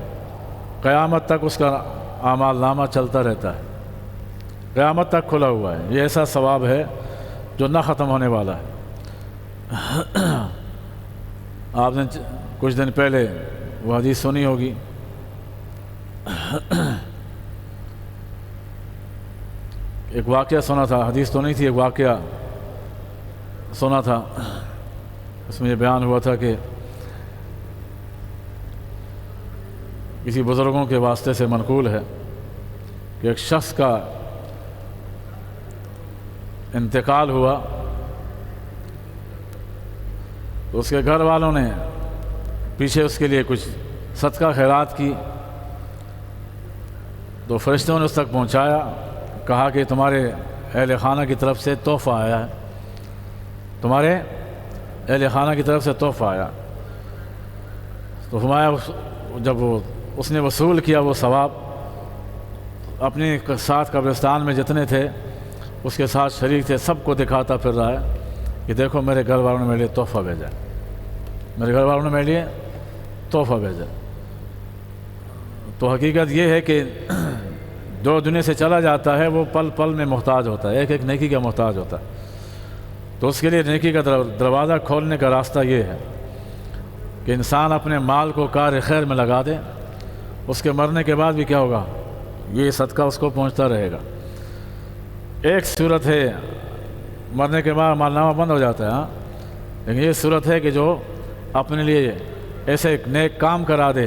قیامت تک اس کا اعمال نامہ چلتا رہتا ہے، قیامت تک کھلا ہوا ہے۔ یہ ایسا ثواب ہے جو نہ ختم ہونے والا ہے۔ آپ نے کچھ دن پہلے وہ حدیث سنی ہوگی، ایک واقعہ سنا تھا، حدیث تو نہیں تھی، ایک واقعہ سنا تھا، اس میں یہ بیان ہوا تھا کہ کسی بزرگوں کے واسطے سے منقول ہے کہ ایک شخص کا انتقال ہوا تو اس کے گھر والوں نے پیچھے اس کے لیے کچھ صدقہ خیرات کی، تو فرشتوں نے اس تک پہنچایا، کہا کہ تمہارے اہل خانہ کی طرف سے تحفہ آیا ہے، تمہارے اہل خانہ کی طرف سے تحفہ آیا۔ تو فرمایا جب اس نے وصول کیا وہ ثواب، اپنے ساتھ قبرستان میں جتنے تھے اس کے ساتھ شریک تھے سب کو دکھاتا پھر رہا ہے کہ دیکھو میرے گھر والوں نے میرے لیے تحفہ بھیجا، میرے گھر والوں نے میرے لیے تحفہ بھیجا۔ تو حقیقت یہ ہے کہ جو دنیا سے چلا جاتا ہے وہ پل پل میں محتاج ہوتا ہے، ایک ایک نیکی کا محتاج ہوتا ہے، تو اس کے لیے نیکی کا دروازہ کھولنے کا راستہ یہ ہے کہ انسان اپنے مال کو کار خیر میں لگا دے، اس کے مرنے کے بعد بھی کیا ہوگا؟ یہ صدقہ اس کو پہنچتا رہے گا۔ ایک صورت ہے مرنے کے بعد مالنامہ بند ہو جاتا ہے، ہاں، لیکن یہ صورت ہے کہ جو اپنے لیے ایسے ایک نیک کام کرا دے،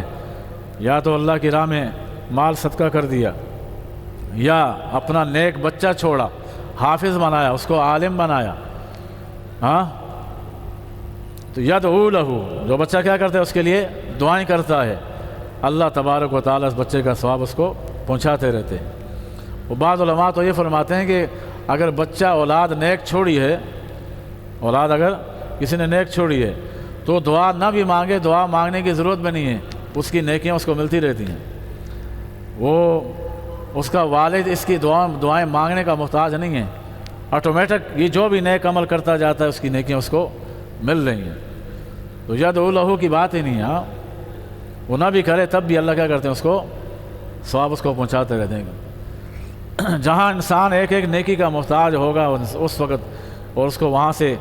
یا تو اللہ کی راہ میں مال صدقہ کر دیا، یا اپنا نیک بچہ چھوڑا، حافظ بنایا، اس کو عالم بنایا، ہاں، تو یدعو لہو، جو بچہ کیا کرتا ہے؟ اس کے لیے دعائیں کرتا ہے، اللہ تبارک و تعالیٰ اس بچے کا ثواب اس کو پہنچاتے رہتے ہیں۔ وہ بعض علماء تو یہ فرماتے ہیں کہ اگر بچہ اولاد نیک چھوڑی ہے، اولاد اگر کسی نے نیک چھوڑی ہے تو دعا نہ بھی مانگے، دعا مانگنے کی ضرورت بھی نہیں ہے، اس کی نیکیاں اس کو ملتی رہتی ہیں۔ وہ اس کا والد اس کی دعائیں مانگنے کا محتاج نہیں ہے، آٹومیٹک یہ جو بھی نیک عمل کرتا جاتا ہے اس کی نیکیاں اس کو مل رہی ہیں۔ تو یدعو لہو کی بات ہی نہیں ہے، ہاں، وہ نہ بھی کرے تب بھی اللہ کیا کرتے ہیں؟ اس کو ثواب اس کو پہنچاتے رہتے ہیں۔ جہاں انسان ایک ایک نیکی کا محتاج ہوگا اس وقت، اور اس کو وہاں سے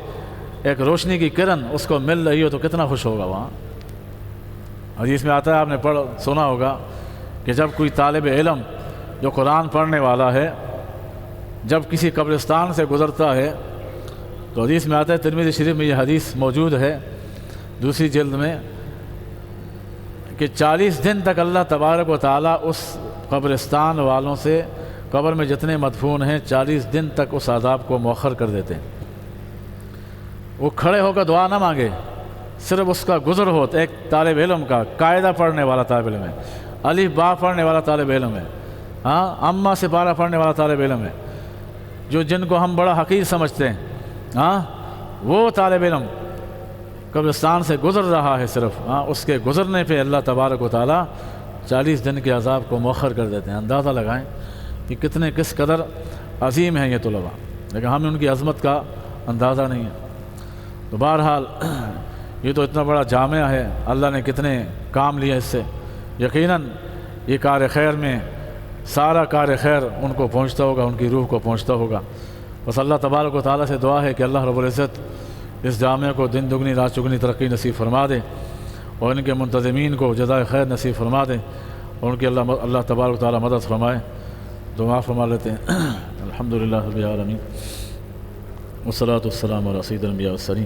ایک روشنی کی کرن اس کو مل رہی ہو تو کتنا خوش ہوگا وہاں۔ حدیث میں آتا ہے، آپ نے سنا ہوگا کہ جب کوئی طالب علم جو قرآن پڑھنے والا ہے جب کسی قبرستان سے گزرتا ہے تو حدیث میں آتا ہے، ترمذی شریف میں یہ حدیث موجود ہے دوسری جلد میں، کہ 40 دن تک اللہ تبارک و تعالیٰ اس قبرستان والوں سے، قبر میں جتنے مدفون ہیں، 40 دن تک اس عذاب کو مؤخر کر دیتے ہیں۔ وہ کھڑے ہو کر دعا نہ مانگے، صرف اس کا گزر ہو، ایک طالب علم کا، قاعدہ پڑھنے والا طالب علم ہے، الف با پڑھنے والا طالب علم ہے، ہاں، اما سپارہ پڑھنے والا طالب علم ہے، جن کو ہم بڑا حقیر سمجھتے ہیں، ہاں، وہ طالب علم قبرستان سے گزر رہا ہے صرف، ہاں، اس کے گزرنے پہ اللہ تبارک و تعالیٰ 40 دن کے عذاب کو مؤخر کر دیتے ہیں۔ اندازہ لگائیں کہ کس قدر عظیم ہیں یہ طلباء، لیکن ہمیں ان کی عظمت کا اندازہ نہیں ہے۔ تو بہرحال یہ تو اتنا بڑا جامعہ ہے، اللہ نے کتنے کام لیے اس سے، یقیناً یہ کار خیر میں سارا کار خیر ان کو پہنچتا ہوگا، ان کی روح کو پہنچتا ہوگا۔ بس اللہ تبارک و تعالیٰ سے دعا ہے کہ اللہ رب العزت اس جامعہ کو دن دگنی رات چگنی ترقی نصیب فرما دے، اور ان کے منتظمین کو جزائے خیر نصیب فرما دے، اور ان کی اللہ تبارک و تعالیٰ مدد فرمائے۔ دعا فرما لیتے ہیں۔ الحمدللہ رب العالمین والصلاۃ والسلام علی سید الانبیاء والمرسلین۔